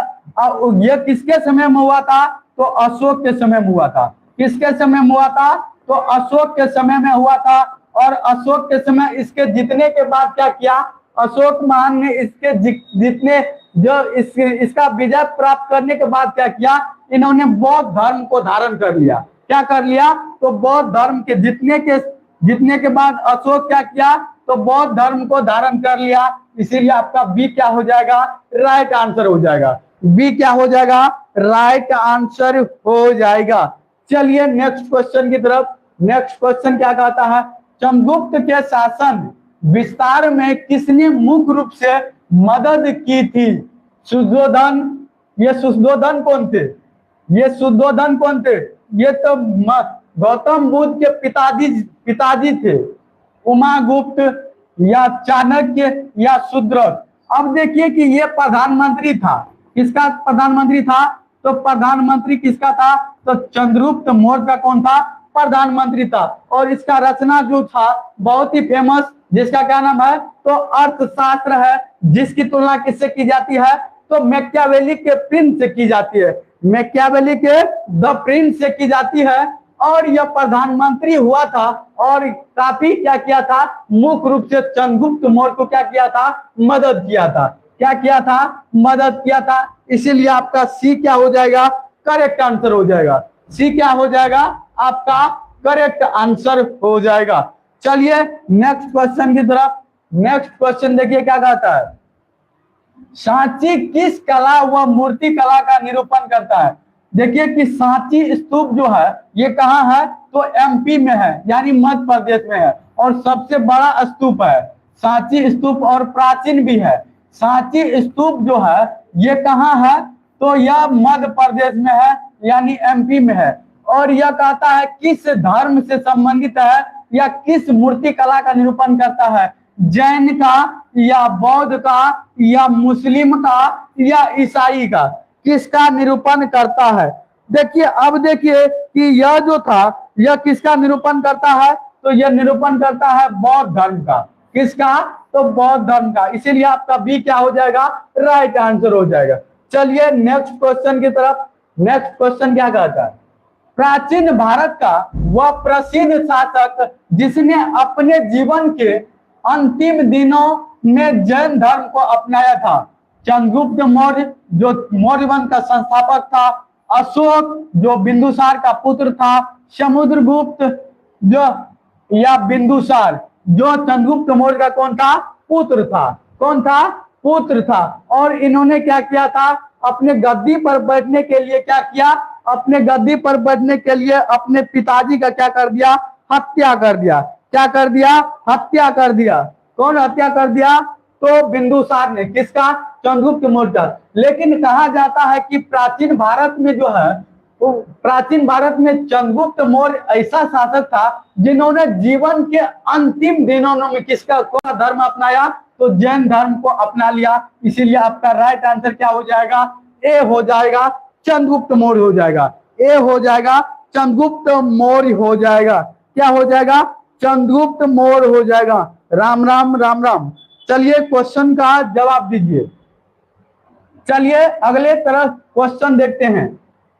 ये किसके समय में हुआ था? तो अशोक के समय में हुआ था। किसके समय में हुआ था? तो अशोक के समय में हुआ था। और अशोक के समय इसके जीतने के बाद क्या किया? अशोक महान ने इसके जितने जो इसका विजय प्राप्त करने के बाद क्या किया? इन्होंने बौद्ध धर्म को धारण कर लिया। क्या कर लिया? तो बौद्ध धर्म के जीतने के बाद अशोक क्या किया? तो बौद्ध धर्म को धारण कर लिया। इसीलिए आपका बी क्या हो जाएगा? राइट आंसर हो जाएगा। बी क्या हो जाएगा? राइट आंसर हो जाएगा। चलिए नेक्स्ट क्वेश्चन की तरफ। नेक्स्ट क्वेश्चन क्या कहता है? चंद्रगुप्त के शासन विस्तार में किसने मुख्य रूप से मदद की थी? शुद्धोधन। ये शुद्धोधन कौन थे? ये शुद्धोधन कौन थे? ये तो गौतम बुद्ध के पिताजी थे। उमागुप्त या चाणक्य या शूद्रक। अब देखिए कि ये प्रधानमंत्री था। किसका प्रधानमंत्री था? तो प्रधानमंत्री किसका था? तो चंद्रगुप्त मौर्य का कौन था? प्रधानमंत्री था। और इसका रचना जो था बहुत ही फेमस, जिसका क्या नाम है? तो अर्थशास्त्र है। जिसकी तुलना किससे की जाती है? तो मैकियावेली के प्रिंस से की जाती है। मैकियावेली के द प्रिंस से की जाती है। और यह प्रधानमंत्री हुआ था और काफी क्या किया था? मुख्य रूप से चंद्रगुप्त मौर्य को क्या किया था? मदद किया था। क्या किया था? मदद किया था। इसीलिए आपका सी क्या हो जाएगा? करेक्ट आंसर हो जाएगा। सी क्या हो जाएगा? आपका करेक्ट आंसर हो जाएगा। चलिए नेक्स्ट क्वेश्चन की तरफ। नेक्स्ट क्वेश्चन देखिए क्या कहता है? सांची किस कला व मूर्ति कला का निरूपण करता है? देखिए कि सांची स्तूप जो है ये कहाँ है? तो एमपी में है, यानी मध्य प्रदेश में है। और सबसे बड़ा स्तूप है सांची स्तूप, और प्राचीन भी है। सांची स्तूप जो है ये कहाँ है? तो यह मध्य प्रदेश में है, यानी एमपी में है। और यह कहता है किस धर्म से संबंधित है या किस मूर्ति कला का निरूपण करता है? जैन का या बौद्ध का या मुस्लिम का या ईसाई का? किसका निरूपण करता है? देखिए अब देखिए कि यह जो था यह किसका निरूपण करता है? तो यह निरूपण करता है बौद्ध धर्म का। किसका? तो बौद्ध धर्म का। इसीलिए आपका बी क्या हो जाएगा? राइट आंसर हो जाएगा। चलिए नेक्स्ट क्वेश्चन की तरफ। नेक्स्ट क्वेश्चन क्या कहता है? प्राचीन भारत का वह प्रसिद्ध शासक जिसने अपने जीवन के अंतिम दिनों में जैन धर्म को अपनाया था? चंद्रगुप्त मौर्य जो मौर्य वंश का संस्थापक था, अशोक जो बिंदुसार का पुत्र था, समुद्रगुप्त जो या बिंदुसार जो चंद्रगुप्त मौर्य का कौन था? पुत्र था। कौन था? पुत्र था। और इन्होंने क्या किया था? अपने गद्दी पर बैठने के लिए क्या किया? अपने गद्दी पर बैठने के लिए अपने पिताजी का क्या कर दिया? हत्या कर दिया। क्या कर दिया? हत्या कर दिया। कौन हत्या कर दिया? तो बिंदुसार ने। किसका? चंद्रगुप्त मौर्य का। लेकिन कहा जाता है कि प्राचीन भारत में जो है वो प्राचीन भारत में चंद्रगुप्त मौर्य ऐसा शासक था जिन्होंने जीवन के अंतिम दिनों में किसका कौन धर्म अपनाया? तो जैन धर्म को अपना लिया। इसीलिए आपका राइट आंसर क्या हो जाएगा? ए हो जाएगा, चंद्रगुप्त मौर्य हो जाएगा। ए हो जाएगा, चंद्रगुप्त मौर्य हो जाएगा। क्या हो जाएगा? चंद्रगुप्त मौर्य हो जाएगा। राम राम राम राम। चलिए क्वेश्चन का जवाब दीजिए। चलिए अगले तरफ क्वेश्चन देखते हैं।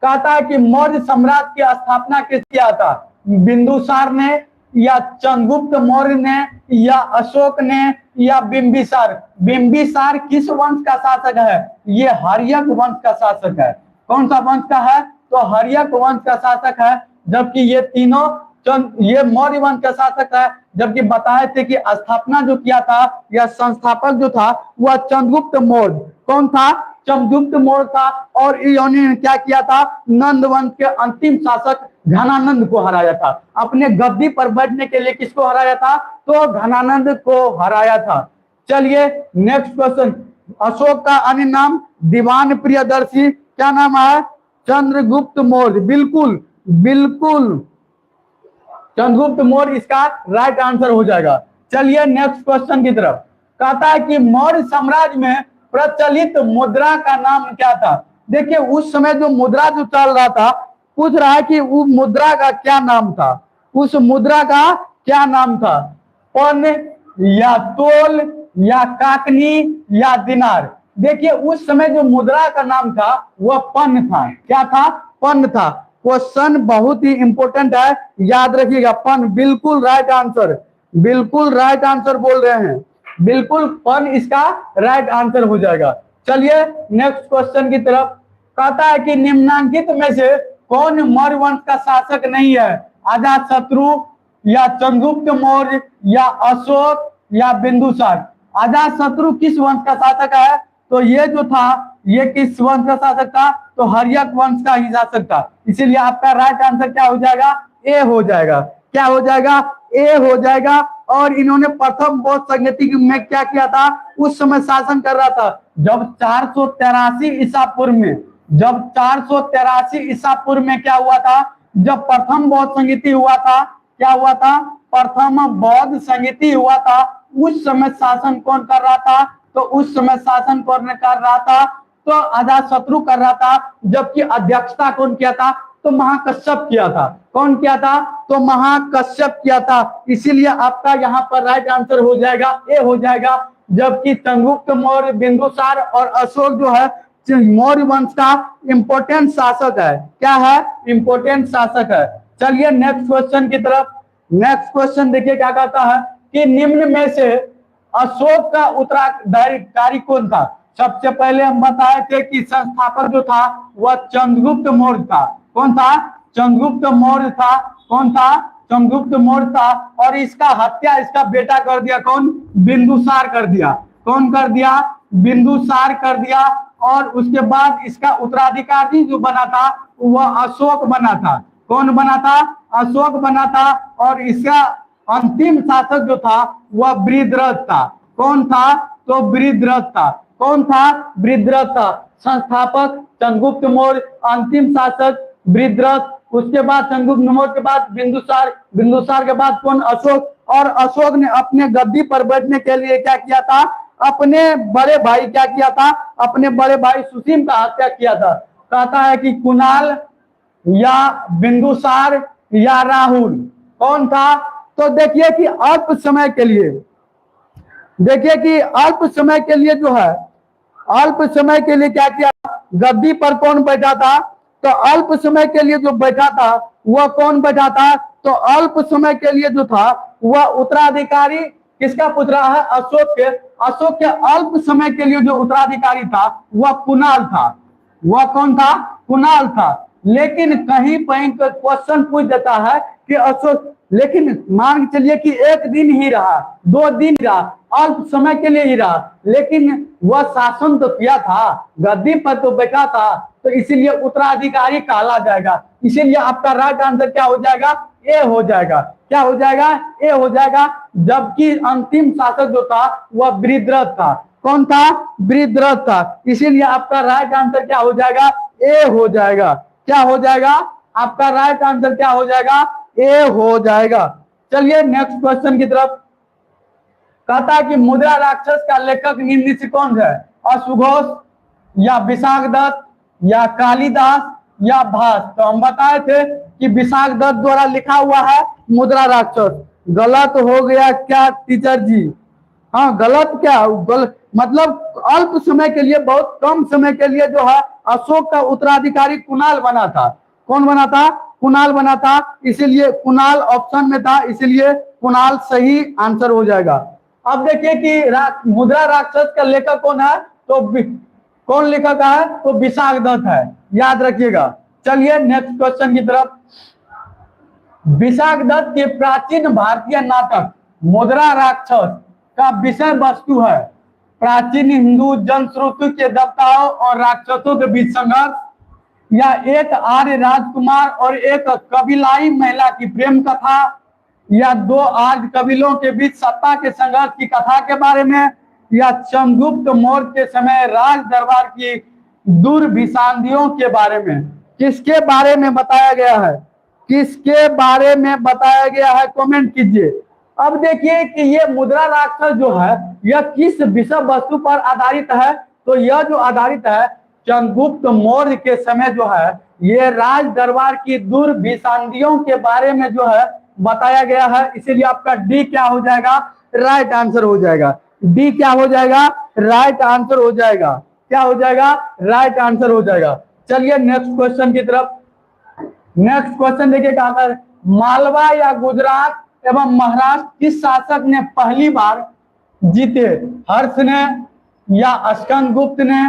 कहता है कि मौर्य साम्राज्य की स्थापना किस किया था? बिंदुसार ने या चंद्रगुप्त मौर्य ने या अशोक ने या बिंबिसार? बिंबिसार किस वंश का शासक है? ये हर्यक वंश का शासक है। कौन सा वंश का है? तो हर्यक वंश का शासक है। जबकि ये तीनों ये मौर्य वंश का शासक है। जबकि बताए थे कि स्थापना जो किया था या संस्थापक जो था वह चंद्रगुप्त मौर्य। कौन था? चंद्रगुप्त मौर्य था। और इन्होंने क्या किया था? नंद वंश के अंतिम शासक घनानंद को हराया था। अपने गद्दी पर बैठने के लिए किसको हराया था? तो घनानंद को हराया था। चलिए नेक्स्ट क्वेश्चन। अशोक का अन्य नाम? दीवान प्रियदर्शी। क्या नाम है? चंद्रगुप्त मौर्य। बिल्कुल बिल्कुल चंद्रगुप्त मौर्य इसका राइट आंसर हो जाएगा। चलिए नेक्स्ट क्वेश्चन की तरफ। कहता है कि मौर्य साम्राज्य में प्रचलित मुद्रा का नाम क्या था? देखिए उस समय जो मुद्रा जो चल रहा था, पूछ रहा है कि उस मुद्रा का क्या नाम था? उस मुद्रा का क्या नाम था? पन या तोल या काकनी या दिनार? देखिए उस समय जो मुद्रा का नाम था वह पन्न था। क्या था? पन्न था। क्वेश्चन बहुत ही इंपॉर्टेंट है, याद रखिएगा। पन्न, बिल्कुल राइट आंसर, बिल्कुल राइट आंसर बोल रहे हैं, बिल्कुल पन्न इसका राइट आंसर हो जाएगा। चलिए नेक्स्ट क्वेश्चन की तरफ। कहता है कि निम्नांकित में से कौन मौर्य वंश का शासक नहीं है? अजातशत्रु या चंद्रगुप्त मौर्य या अशोक या बिंदुसार? अजातशत्रु किस वंश का शासक है? तो ये जो था ये किस वंश का शासक था? तो हर्यक वंश का ही शासक था। इसीलिए आपका राइट आंसर क्या हो जाएगा? ए हो जाएगा। क्या हो जाएगा? ए हो जाएगा। और इन्होंने प्रथम बौद्ध संगति में क्या किया था? उस समय शासन कर रहा था जब 483 ईसा पूर्व में, जब 483 ईसा पूर्व में क्या हुआ था? जब प्रथम बौद्ध संगति हुआ था। क्या हुआ था? प्रथम बौद्ध संगति हुआ था। उस समय शासन कौन कर रहा था? तो उस समय शासन कौन कर रहा था? तो अजातशत्रु कर रहा था। जबकि अध्यक्षता कौन किया था? तो महाकश्यप किया था। कौन किया था? तो महाकश्यप किया था। इसीलिए आपका यहाँ पर राइट आंसर हो जाएगा, ए हो जाएगा। जबकि चंद्रगुप्त मौर्य, बिंदुसार और अशोक जो है मौर्य वंश का इंपोर्टेंट शासक है। क्या है? इंपोर्टेंट शासक है। चलिए नेक्स्ट क्वेश्चन की तरफ। नेक्स्ट क्वेश्चन देखिए क्या कहता है कि निम्न में से अशोक का उत्तराधिकारी कौन था? सबसे पहले हम बताए थे कि संस्थापक जो था वह चंद्रगुप्त मौर्य था। कौन था? चंद्रगुप्त मौर्य था। कौन था? चंद्रगुप्त मौर्य था। और इसका हत्या इसका बेटा कर दिया। कौन? बिंदुसार कर दिया। कौन कर दिया? बिंदुसार कर दिया। और उसके बाद इसका उत्तराधिकारी जो बना था वह अशोक बना था। कौन बना था? अशोक बना था। और इसका अंतिम शासक जो था वह वृद्धरथ था। कौन था? तो वृद्धरथ था। कौन था? वृद्धरथ था। संस्थापक चंद्रगुप्त मौर्य, अंतिम शासक वृद्धरथ, उसके बाद चंद्रगुप्त मौर्य के बाद बिंदुसार, बिंदुसार के बाद कौन? अशोक। और अशोक ने अपने गद्दी पर बैठने के लिए क्या किया था? अपने बड़े भाई क्या किया था? अपने बड़े भाई सुसीम का हत्या किया था। कहता है कि कुणाल या बिंदुसार या राहुल, कौन था? तो देखिए कि अल्प समय के लिए, देखिए कि अल्प समय के लिए जो है, अल्प समय के लिए क्या किया? गद्दी पर कौन बैठा था? तो अल्प समय के लिए जो बैठा था वह कौन बैठा था? तो अल्प समय के लिए जो था वह उत्तराधिकारी किसका पूछ रहा है? अशोक के। अशोक के अल्प समय के लिए जो उत्तराधिकारी था वह कुणाल था। वह कौन था? कुणाल था। लेकिन कहीं कहीं क्वेश्चन पूछ देता है कि अशोक, लेकिन मान के चलिए कि एक दिन ही रहा, 2 दिन रहा, अल्प समय के लिए ही रहा, लेकिन वह शासन तो किया था, गद्दी पर तो बैठा था, तो इसीलिए उत्तराधिकारी कहला जाएगा। इसीलिए आपका राइट आंसर क्या हो जाएगा? ए हो जाएगा। क्या हो जाएगा? ए हो जाएगा। जबकि अंतिम शासक जो था वह वृद्धरथ था। कौन था? वृद्धरथ था। इसीलिए आपका राइट आंसर क्या हो जाएगा? ए हो जाएगा। क्या हो जाएगा? आपका राइट आंसर क्या हो जाएगा? ए हो जाएगा। चलिए नेक्स्ट क्वेश्चन की तरफ। कहता है कि मुद्रा राक्षस का लेखक निम्न से कौन है? अश्वघोष या विशाखदत्त या कालिदास या भास? तो हम बताए थे कि विशाखदत्त द्वारा लिखा हुआ है मुद्रा राक्षस। गलत हो गया क्या टीचर जी? हाँ गलत क्या? गलत मतलब अल्प समय के लिए, बहुत कम समय के लिए जो है अशोक का उत्तराधिकारी कुणाल बना था। कौन बना था? कुणाल बना था। इसीलिए कुणाल ऑप्शन में था, इसीलिए कुणाल सही आंसर हो जाएगा। अब देखिए कि मुद्रा राक्षस का लेखक कौन है? तो कौन लेखक है? तो विशाखदत्त है, याद रखिएगा। चलिए नेक्स्ट क्वेश्चन की तरफ। विशाखदत्त के प्राचीन भारतीय नाटक मुद्रा राक्षस का विषय वस्तु है प्राचीन हिंदू जनश्रुति के देवताओं और राक्षसों के बीच संघर्ष, या एक आर्य राजकुमार और एक कबीलाई महिला की प्रेम कथा, या 2 आर्य कबीलों के बीच सत्ता के संघर्ष की कथा के बारे में, या चंद्रगुप्त मौर्य के समय राज दरबार की दुर्भिसंधियों के बारे में? किसके बारे में बताया गया है? किसके बारे में बताया गया है? कमेंट कीजिए। अब देखिए कि ये मुद्रा राक्षस जो है यह किस विषय वस्तु पर आधारित है? तो यह जो आधारित है चंद्रगुप्त मौर्य के समय जो है ये राज दरबार की दुर्भिसंधियों के बारे में जो है बताया गया है। इसीलिए आपका डी क्या हो जाएगा? राइट आंसर हो जाएगा। डी क्या हो जाएगा? राइट आंसर हो जाएगा। क्या हो जाएगा, राइट आंसर हो जाएगा। चलिए नेक्स्ट क्वेश्चन की तरफ। नेक्स्ट क्वेश्चन देखिए क्या आता है, मालवा या गुजरात एवं महाराष्ट्र किस शासक ने पहली बार जीते, हर्ष ने या स्कंदगुप्त ने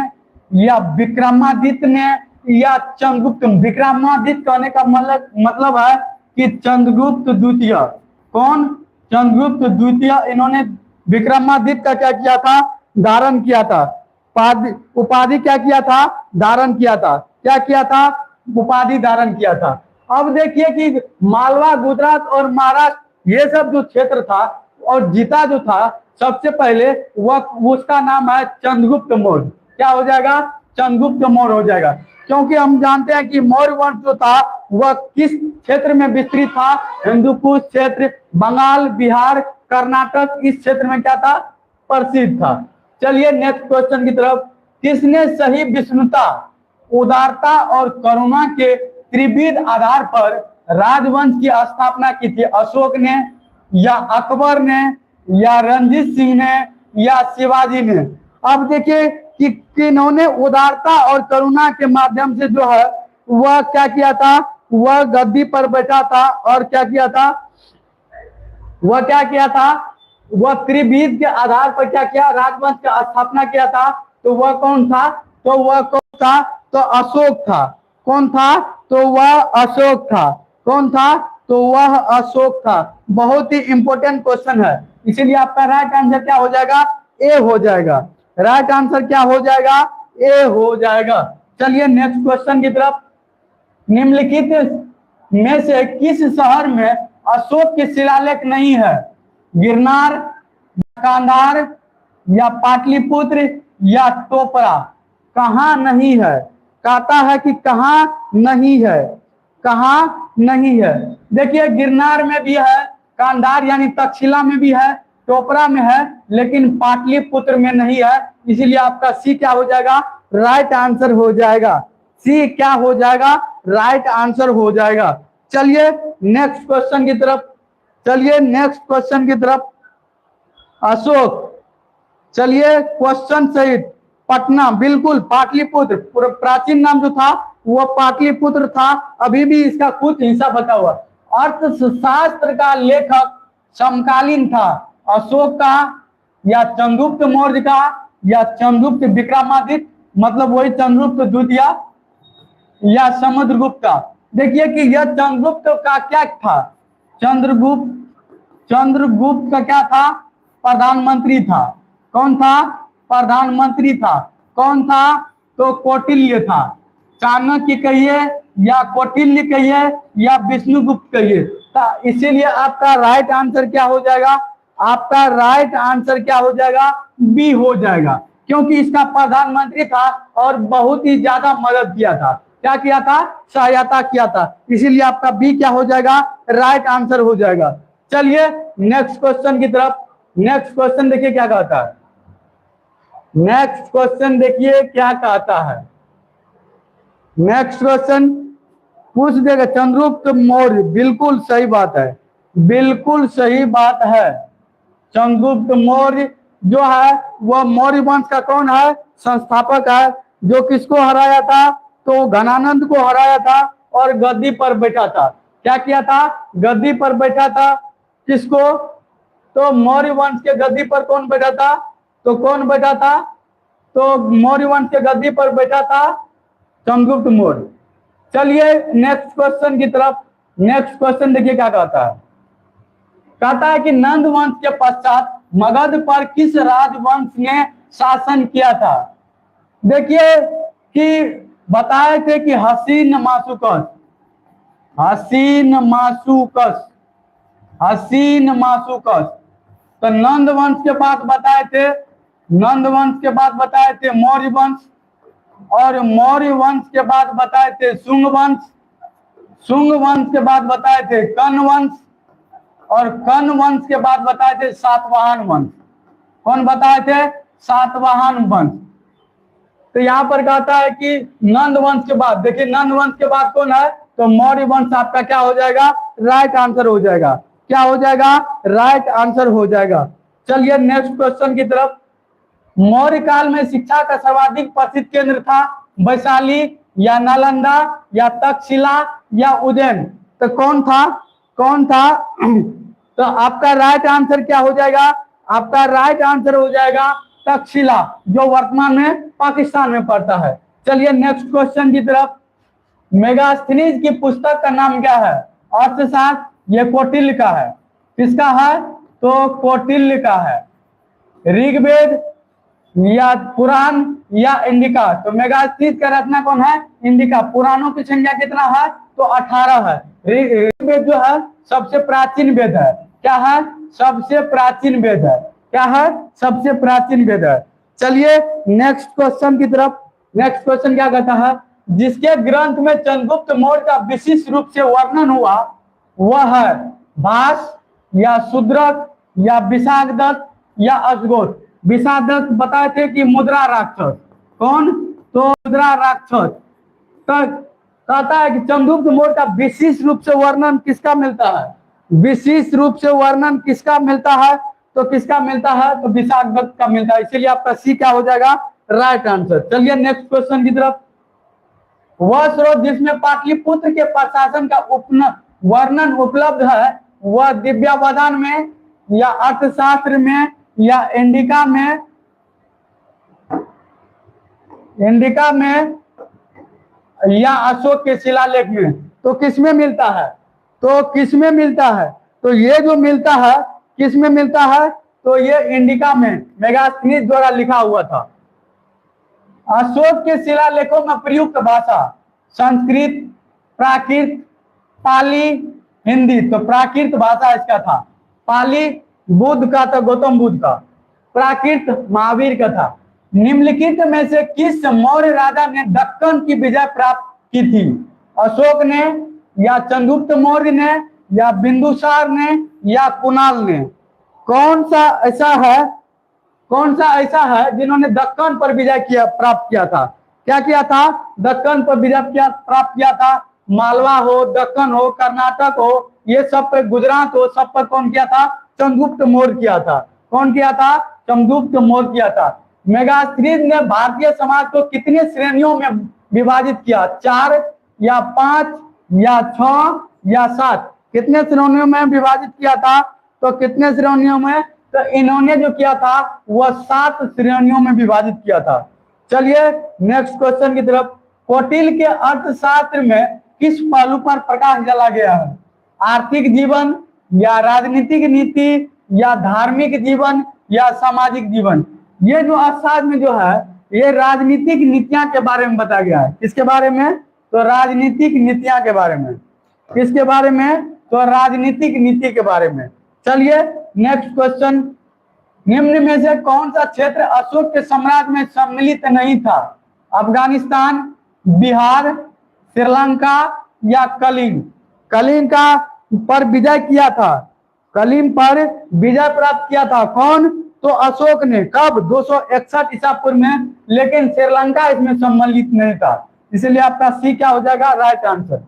या विक्रमादित्य ने या चंद्रगुप्त। विक्रमादित्य कहने का मतलब है कि चंद्रगुप्त द्वितीय। कौन, चंद्रगुप्त द्वितीय। इन्होंने विक्रमादित्य का क्या किया था, धारण किया था, उपाधि क्या किया था, धारण किया था। क्या किया था, उपाधि धारण किया था। अब देखिए कि मालवा, गुजरात और महाराष्ट्र ये सब जो क्षेत्र था और जीता जो था सबसे पहले वह उसका नाम है चंद्रगुप्त मौर्य। क्या हो जाएगा, चंद्रगुप्त मौर्य हो जाएगा। क्योंकि हम जानते हैं कि मौर्य वंश जो था वह किस क्षेत्र में विस्तृत था, हिंदुकुश क्षेत्र, बंगाल, बिहार, कर्नाटक, इस क्षेत्र में क्या था, प्रसिद्ध था। चलिए नेक्स्ट क्वेश्चन की तरफ। किसने सही विष्णुता, उदारता और करुणा के त्रिविध आधार पर राजवंश की स्थापना की थी, अशोक ने या अकबर ने या रंजीत सिंह ने या शिवाजी ने। अब देखिए कि किन्होंने उदारता और करुणा के माध्यम से जो है वह क्या किया था, वह गद्दी पर बैठा था और क्या किया था, वह क्या किया था, वह त्रिविध के आधार पर क्या किया, राजवंश की स्थापना किया था। तो वह कौन था, तो वह कौन था, तो अशोक था। कौन था, तो वह अशोक था। कौन था, तो वह अशोक था। बहुत ही इंपॉर्टेंट क्वेश्चन है, इसीलिए आपका राइट आंसर क्या हो जाएगा, ए हो जाएगा। राइट आंसर क्या हो जाएगा, ए हो जाएगा। चलिए नेक्स्ट क्वेश्चन की तरफ। निम्नलिखित में से किस शहर में अशोक के शिलालेख नहीं है, गिरनार, कांधार या पाटलिपुत्र या टोपरा। कहां नहीं है, कहता है कि कहां नहीं है, कहां नहीं है। देखिए गिरनार में भी है, कांधार यानी तक्षशिला में भी है, टोपरा में है, लेकिन पाटलिपुत्र में नहीं है। इसीलिए आपका सी क्या हो जाएगा, राइट आंसर हो जाएगा। सी क्या हो जाएगा, राइट आंसर हो जाएगा। चलिए नेक्स्ट क्वेश्चन की तरफ। चलिए नेक्स्ट क्वेश्चन की तरफ। अशोक, चलिए क्वेश्चन सहित पटना, बिल्कुल पाटलिपुत्र, प्राचीन नाम जो था वह पाटलिपुत्र था, अभी भी इसका कुछ हिस्सा बचा हुआ। अर्थशास्त्र का लेखक समकालीन था, अशोक का या चंद्रगुप्त मौर्य का या चंद्रगुप्त विक्रमादित्य, मतलब वही चंद्रगुप्त द्वितीय या समुद्रगुप्त का। देखिए कि यह चंद्रगुप्त का क्या था, चंद्रगुप्त का क्या था, प्रधानमंत्री था। कौन था, प्रधानमंत्री था। कौन था, तो कौटिल्य था। चाणक्य कहिए या कौटिल्य कहिए या विष्णुगुप्त कहिए। इसीलिए आपका राइट आंसर क्या हो जाएगा, आपका राइट आंसर क्या हो जाएगा, बी हो जाएगा। क्योंकि इसका प्रधानमंत्री था और बहुत ही ज्यादा मदद किया था। क्या किया था, सहायता किया था। इसीलिए आपका बी क्या हो जाएगा, राइट आंसर हो जाएगा। चलिए नेक्स्ट क्वेश्चन की तरफ। नेक्स्ट क्वेश्चन देखिए क्या कहता है, नेक्स्ट क्वेश्चन देखिए क्या कहता है। नेक्स्ट क्वेश्चन पूछ देगा, चंद्रगुप्त मौर्य, बिल्कुल सही बात है, बिल्कुल सही बात है। चंद्रगुप्त मौर्य जो है वह मौर्य वंश का कौन है, संस्थापक है, जो किसको हराया था, तो घनानंद को हराया था और गद्दी पर बैठा था। क्या किया था, गद्दी पर बैठा था। किसको, तो मौर्य वंश के गद्दी पर कौन बैठा था, तो कौन बैठा था, तो मौर्य वंश के गद्दी पर बैठा था चंद्रगुप्त मौर्य। चलिए नेक्स्ट क्वेश्चन की तरफ। नेक्स्ट क्वेश्चन देखिए क्या कहता है, कहता है कि नंद वंश के पश्चात मगध पर किस राजवंश ने शासन किया था। देखिए कि बताए थे कि हसीन मासुकस, हसीन मासुकस, हसीन मासुकस। तो नंद वंश के बाद बताए थे, नंद वंश के बाद बताए थे मौर्य वंश, और मौर्य वंश के बाद बताए थे शुंग वंश, शुंग वंश के बाद बताए थे कर्ण वंश, और कर्ण वंश के बाद बताए थे सातवाहन वंश। कौन बताए थे, सातवाहन वंश। तो यहाँ पर कहता है कि नंद वंश के बाद, देखिए नंद वंश के बाद कौन है, तो मौर्य वंश आपका क्या हो जाएगा, राइट आंसर हो जाएगा। क्या हो जाएगा, राइट आंसर हो जाएगा। चलिए नेक्स्ट क्वेश्चन की तरफ। मौर्य काल में शिक्षा का सर्वाधिक प्रसिद्ध केंद्र था वैशाली या नालंदा या तक्षशिला या उज्जैन। तो कौन था, कौन था? तो आपका राइट आंसर क्या हो जाएगा? आपका राइट आंसर हो जाएगा तक्षशिला, जो वर्तमान में पाकिस्तान में पड़ता है। चलिए नेक्स्ट क्वेश्चन की तरफ। मेगास्थनीज की पुस्तक का नाम क्या है? अर्थशास्त्र, ये कौटिल्य का है। किसका है? तो कौटिल्य का है। ऋग्वेद या पुराण या इंडिका? तो मेगास्थनीज का रचना कौन है? इंडिका। पुराणों की संख्या कितना है? तो 18 है। ऋग्वेद जो है सबसे प्राचीन वेद है। क्या है? सबसे प्राचीन वेद है। क्या है? सबसे प्राचीन वेद है। चलिए नेक्स्ट क्वेश्चन की तरफ। नेक्स्ट क्वेश्चन क्या कहता है? जिसके ग्रंथ में चंद्रगुप्त मौर्य का विशिष्ट रूप से वर्णन हुआ वह है भास या शूद्रक या विशाखदत्त या अश्वघोष। विशाखदत्त बताए थे कि मुद्रा राक्षस। कौन? तो मुद्रा राक्षस। तो कहता है कि चंद्रगुप्त मौर्य का विशिष्ट रूप से वर्णन किसका मिलता है? विशिष्ट रूप से वर्णन किसका मिलता है? तो किसका मिलता है? तो विशाखदत्त का मिलता है। इसलिए आपका सी क्या हो जाएगा? Right answer. चलिए नेक्स्ट क्वेश्चन की तरफ। वह स्रोत जिसमें पाटलिपुत्र के प्रशासन का वर्णन उपलब्ध है वह दिव्यावधान में या अर्थशास्त्र में या इंडिका में या अशोक के शिलालेख में? तो किसमें मिलता है? तो किसमें मिलता है? तो ये जो मिलता है किसमें मिलता है? तो ये इंडिका में मेगास्थनीज द्वारा लिखा हुआ था। अशोक के शिलालेखों में प्रयुक्त भाषा संस्कृत, प्राकृत, पाली, हिंदी। तो प्राकृत भाषा इसका था। पाली बुद्ध का था, गौतम बुद्ध का। प्राकृत महावीर का था। निम्नलिखित में से किस मौर्य राजा ने दक्कन की विजय प्राप्त की थी? अशोक ने या चंद्रगुप्त मौर्य ने या बिंदुसार ने या कुणाल ने? कौन सा ऐसा है जिन्होंने दक्कन पर विजय प्राप्त किया था? क्या किया था? दक्कन पर विजय प्राप्त किया था। मालवा हो, दक्कन हो, कर्नाटक हो, ये सब पर, गुजरात हो, सब पर कौन किया था? चंद्रगुप्त मौर्य किया था। कौन किया था? चंद्रगुप्त मौर्य किया था। मेगास्थनीज ने भारतीय समाज को कितनी श्रेणियों में विभाजित किया? 4 या 5 या 6 या 7? कितने श्रेणियों में विभाजित किया था? तो कितने श्रेणियों में? तो इन्होंने जो किया था वह 7 श्रेणियों में विभाजित किया था। चलिए नेक्स्ट क्वेश्चन की तरफ। कौटिल्य के अर्थशास्त्र में किस पहलू पर प्रकाश डाला गया है? आर्थिक जीवन या राजनीतिक नीति या धार्मिक जीवन या सामाजिक जीवन? ये जो अर्थशास्त्र में जो है ये राजनीतिक नीतियां के बारे में बताया गया है। किसके बारे में? तो राजनीतिक नीतियां के बारे में। किसके बारे में? तो राजनीतिक नीति के बारे में। चलिए नेक्स्ट क्वेश्चन। निम्न में से कौन सा क्षेत्र अशोक के साम्राज्य में सम्मिलित नहीं था? अफगानिस्तान, बिहार, श्रीलंका या कलिंग? कलिंग का पर विजय किया था। कलिंग पर विजय प्राप्त किया था कौन? तो अशोक ने। कब? 261 ईसा पूर्व में। लेकिन श्रीलंका इसमें सम्मिलित नहीं था। इसलिए आपका सी क्या हो जाएगा? Right answer.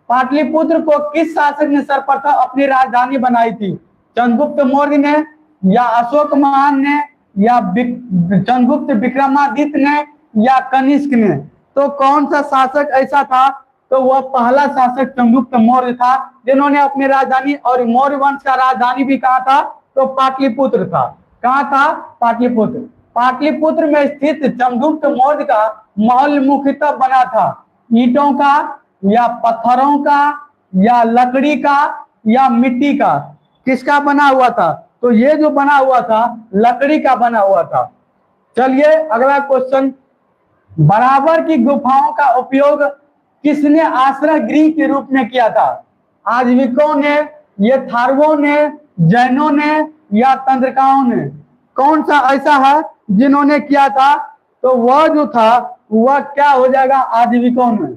पाटलिपुत्र को किस शासक ने सर्वप्रथम अपनी राजधानी बनाई थी? चंद्रगुप्त मौर्य ने या अशोक महान ने या चंद्रगुप्त विक्रमादित्य ने या कनिष्क ने? तो कौन सा शासक ऐसा था? तो वह पहला शासक चंद्रगुप्त मौर्य था जिन्होंने अपनी राजधानी, और मौर्य वंश का राजधानी भी कहा था? तो पाटलिपुत्र था। कहाँ था? पाटलिपुत्र। पाटलिपुत्र में स्थित चंद्रगुप्त मौर्य का महल मुख्यतः बना था ईंटों का या पत्थरों का या लकड़ी का या मिट्टी का? किसका बना हुआ था? तो ये जो बना हुआ था लकड़ी का बना हुआ था। चलिए अगला क्वेश्चन। बराबर की गुफाओं का उपयोग किसने आश्रय गृह के रूप में किया था? आजीविकों ने, ये थारवों ने, जैनों ने या तंत्रिकाओं ने? कौन सा ऐसा है जिन्होंने किया था? तो वह जो था वह क्या हो जाएगा? आजीविकों ने।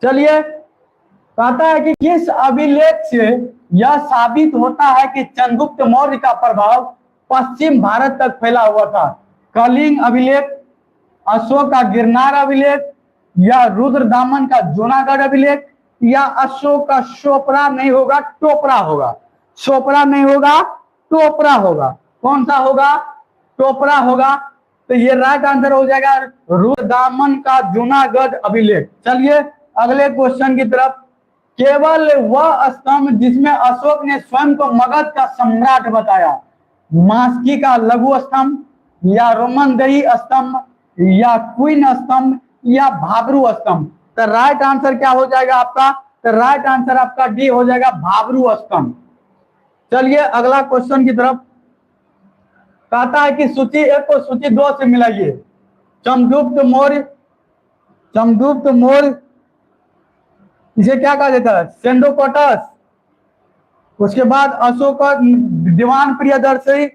चलिए कहता है कि किस अभिलेख से यह साबित होता है कि चंद्रगुप्त मौर्य का प्रभाव पश्चिम भारत तक फैला हुआ था? कलिंग अभिलेख, अशोक का गिरनार अभिलेख या रुद्रदामन का जूनागढ़ अभिलेख या अशोक का शोपरा नहीं होगा टोपरा होगा? शोपरा नहीं होगा, टोपरा होगा। कौन सा होगा? टोपरा होगा। तो ये राइट आंसर हो जाएगा रुद्रदामन का जूनागढ़ अभिलेख। चलिए अगले क्वेश्चन की तरफ। केवल वह स्तंभ जिसमें अशोक ने स्वयं को मगध का सम्राट बताया, मास्की का लघु स्तंभ, या रोमन दही स्तंभ, या क्वीन स्तंभ, या भाबरू स्तंभ। तो राइट आंसर क्या हो जाएगा आपका? तो राइट आंसर आपका डी हो जाएगा भाबरू स्तंभ। चलिए अगला क्वेश्चन की तरफ। कहता है कि सूची 1 को सूची 2 से मिलाइए। चंद्रगुप्त मौर्य, चंद्रगुप्त मौर्य इसे क्या कहा जाता है? सेंडोकोटस। उसके बाद अशोक का दीवान प्रियदर्शी,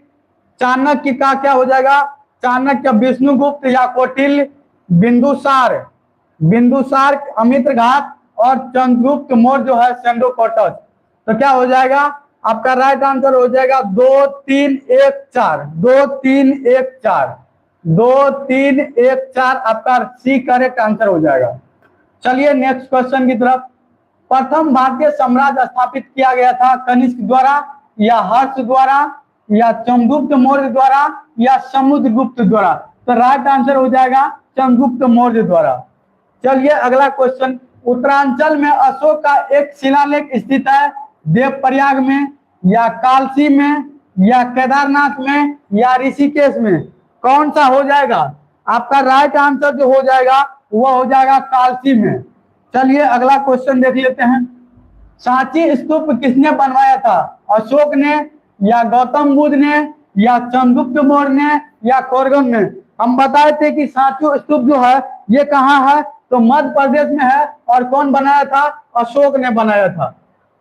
चाणक्य का क्या हो जाएगा? चाणक्य, विष्णुगुप्त या कौटिल्य, बिंदुसार, बिंदुसार अमित्र घाट, और चंद्रगुप्त मौर्य जो है सेंडोकोटस। तो क्या हो जाएगा आपका? राइट आंसर हो जाएगा 2 3 1 4, 2 3 1 4, 2 3 1 4 आपका सी करेक्ट आंसर हो जाएगा। चलिए नेक्स्ट क्वेश्चन की तरफ। प्रथम भारतीय साम्राज्य स्थापित किया गया था कनिष्क द्वारा, या हर्ष द्वारा, या चंद्रगुप्त मौर्य द्वारा, या समुद्रगुप्त द्वारा। तो राइट आंसर हो जाएगा चंद्रगुप्त मौर्य द्वारा। चलिए अगला क्वेश्चन। उत्तरांचल में अशोक का एक शिलालेख स्थित है, देवप्रयाग में, या कालसी में, या केदारनाथ में, या ऋषिकेश में। कौन सा हो जाएगा आपका? राइट आंसर जो हो जाएगा वो हो जाएगा कालसी में। चलिए अगला क्वेश्चन देख लेते हैं। सांची स्तूप किसने बनवाया था? अशोक ने, या गौतम बुद्ध ने, या चंद्रगुप्त मौर्य ने, या खरगोन ने। हम बताए थे कि सांची स्तूप जो है ये कहाँ है? तो मध्य प्रदेश में है। और कौन बनाया था? अशोक ने बनाया था।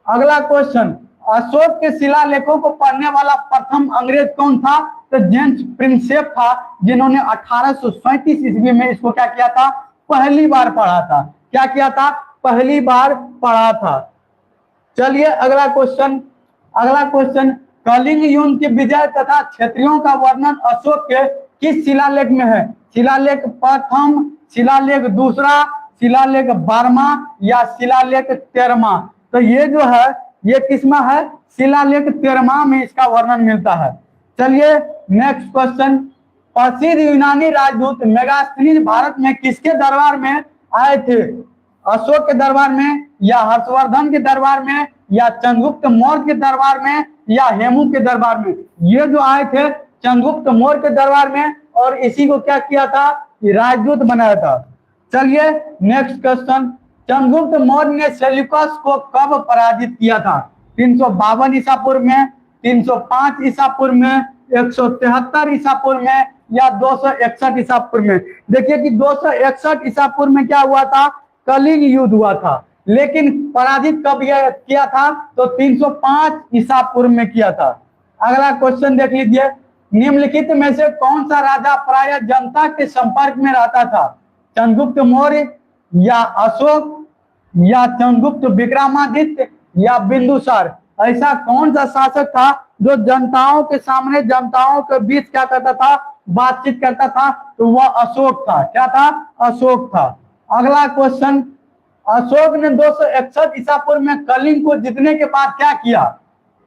अगला क्वेश्चन। अशोक के शिलालेखों को पढ़ने वाला प्रथम अंग्रेज कौन था? तो जेम्स प्रिंसेप था, जिन्होंने 1837 ईस्वी में इसको क्या किया था? पहली बार पढ़ा था। क्या किया था? पहली बार पढ़ा था। चलिए अगला क्वेश्चन। अगला क्वेश्चन। कलिंग युद्ध की विजय तथा क्षत्रियों का वर्णन अशोक के किस शिलालेख में है? शिलालेख प्रथम, शिलालेख दूसरा, शिलालेख 12वां, या शिलालेख 13वां। तो ये जो है ये किसमें है? शिलालेख 13वां में इसका वर्णन मिलता है। चलिए नेक्स्ट क्वेश्चन। प्रसिद्ध यूनानी राजदूत मेगास्थनीज भारत में किसके दरबार में आए थे? अशोक के दरबार में, या हर्षवर्धन के दरबार में, या चंद्रगुप्त मौर्य के दरबार में, या हेमू के दरबार में। ये जो आए थे चंद्रगुप्त मौर्य के दरबार में, और इसी को क्या किया था? राजदूत बनाया था। चलिए नेक्स्ट क्वेश्चन। चंद्रगुप्त मौर्य ने सेल्यूकस को कब पराजित किया था? 352 ईसा पूर्व में, 305 ईसा पूर्व में, 173 ईसा पूर्व में, या 261 ईसा पूर्व में। देखिए कि 261 ईसा पूर्व में क्या हुआ था? कलिंग युद्ध हुआ था। लेकिन पराजित कब किया था? तो 305 ईसा पूर्व में किया था। अगला क्वेश्चन देख लीजिए। निम्नलिखित में से कौन सा राजा प्रायः जनता के संपर्क में रहता था? चंद्रगुप्त मौर्य, या अशोक, या चंद्रगुप्त विक्रमादित्य, या बिंदुसार। ऐसा कौन सा शासक था जो जनताओं के सामने, जनताओं के बीच क्या करता था? बातचीत करता था। तो वह अशोक था। क्या था? अशोक था। अगला क्वेश्चन। अशोक ने 261 ईसा पूर्व में कलिंग को जीतने के बाद क्या किया?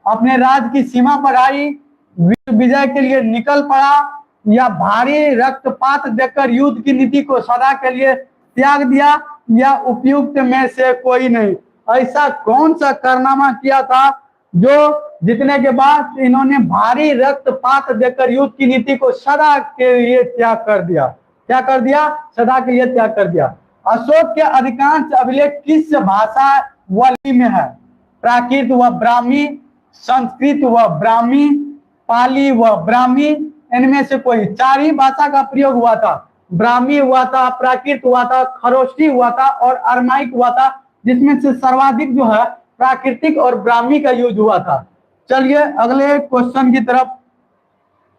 अपने राज्य की सीमा बढ़ाई, विजय के लिए निकल पड़ा, या भारी रक्तपात देकर युद्ध की नीति को सदा के लिए त्याग दिया, या उपयुक्त में से कोई नहीं। ऐसा कौन सा कारनामा किया था जो जीतने के बाद इन्होंने भारी रक्तपात देकर युद्ध की नीति को सदा के लिए त्याग कर दिया? क्या कर दिया? सदा के लिए त्याग कर दिया। अशोक के अधिकांश अभिलेख किस भाषा वली में है? प्राकृत व ब्राह्मी, संस्कृत व ब्राह्मी, पाली व ब्राह्मी। इनमें से कोई 4 ही भाषा का प्रयोग हुआ था। ब्राह्मी हुआ था, प्राकृत हुआ था, खरोष्ठी हुआ था, और अरमाइक हुआ था, जिसमें से सर्वाधिक जो है प्राकृतिक और ब्राह्मी का यूज हुआ था। चलिए अगले क्वेश्चन की तरफ।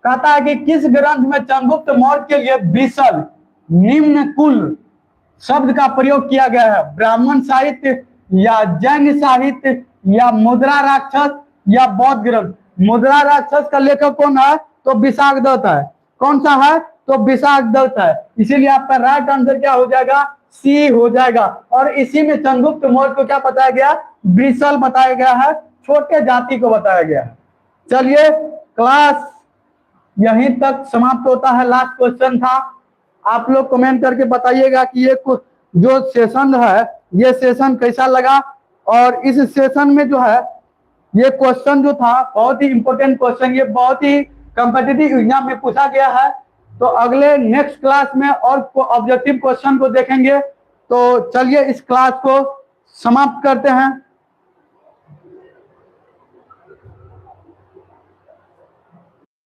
कहता है कि किस ग्रंथ में चंद्रगुप्त मौर्य के लिए विसल निम्न कुल शब्द का प्रयोग किया गया है? ब्राह्मण साहित्य, या जैन साहित्य, या मुद्रा राक्षस, या बौद्ध ग्रंथ। मुद्रा राक्षस का लेखक कौन है? तो विशाखदत्त है। कौन सा है? तो विशाखदत्त है। इसीलिए आपका राइट आंसर क्या हो जाएगा? सी हो जाएगा। और इसी में चंद्रगुप्त मौर्य को क्या बताया गया? विसल बताया गया है, छोटे जाति को बताया गया है। चलिए क्लास यहीं तक समाप्त होता है। लास्ट क्वेश्चन था। आप लोग कमेंट करके बताइएगा कि ये जो सेशन है ये सेशन कैसा लगा, और इस सेशन में जो है ये क्वेश्चन जो था बहुत ही इंपॉर्टेंट क्वेश्चन, ये बहुत ही कॉम्पिटिटिव एग्जाम में पूछा गया है। तो अगले नेक्स्ट क्लास में और ऑब्जेक्टिव क्वेश्चन को देखेंगे। तो चलिए इस क्लास को समाप्त करते हैं।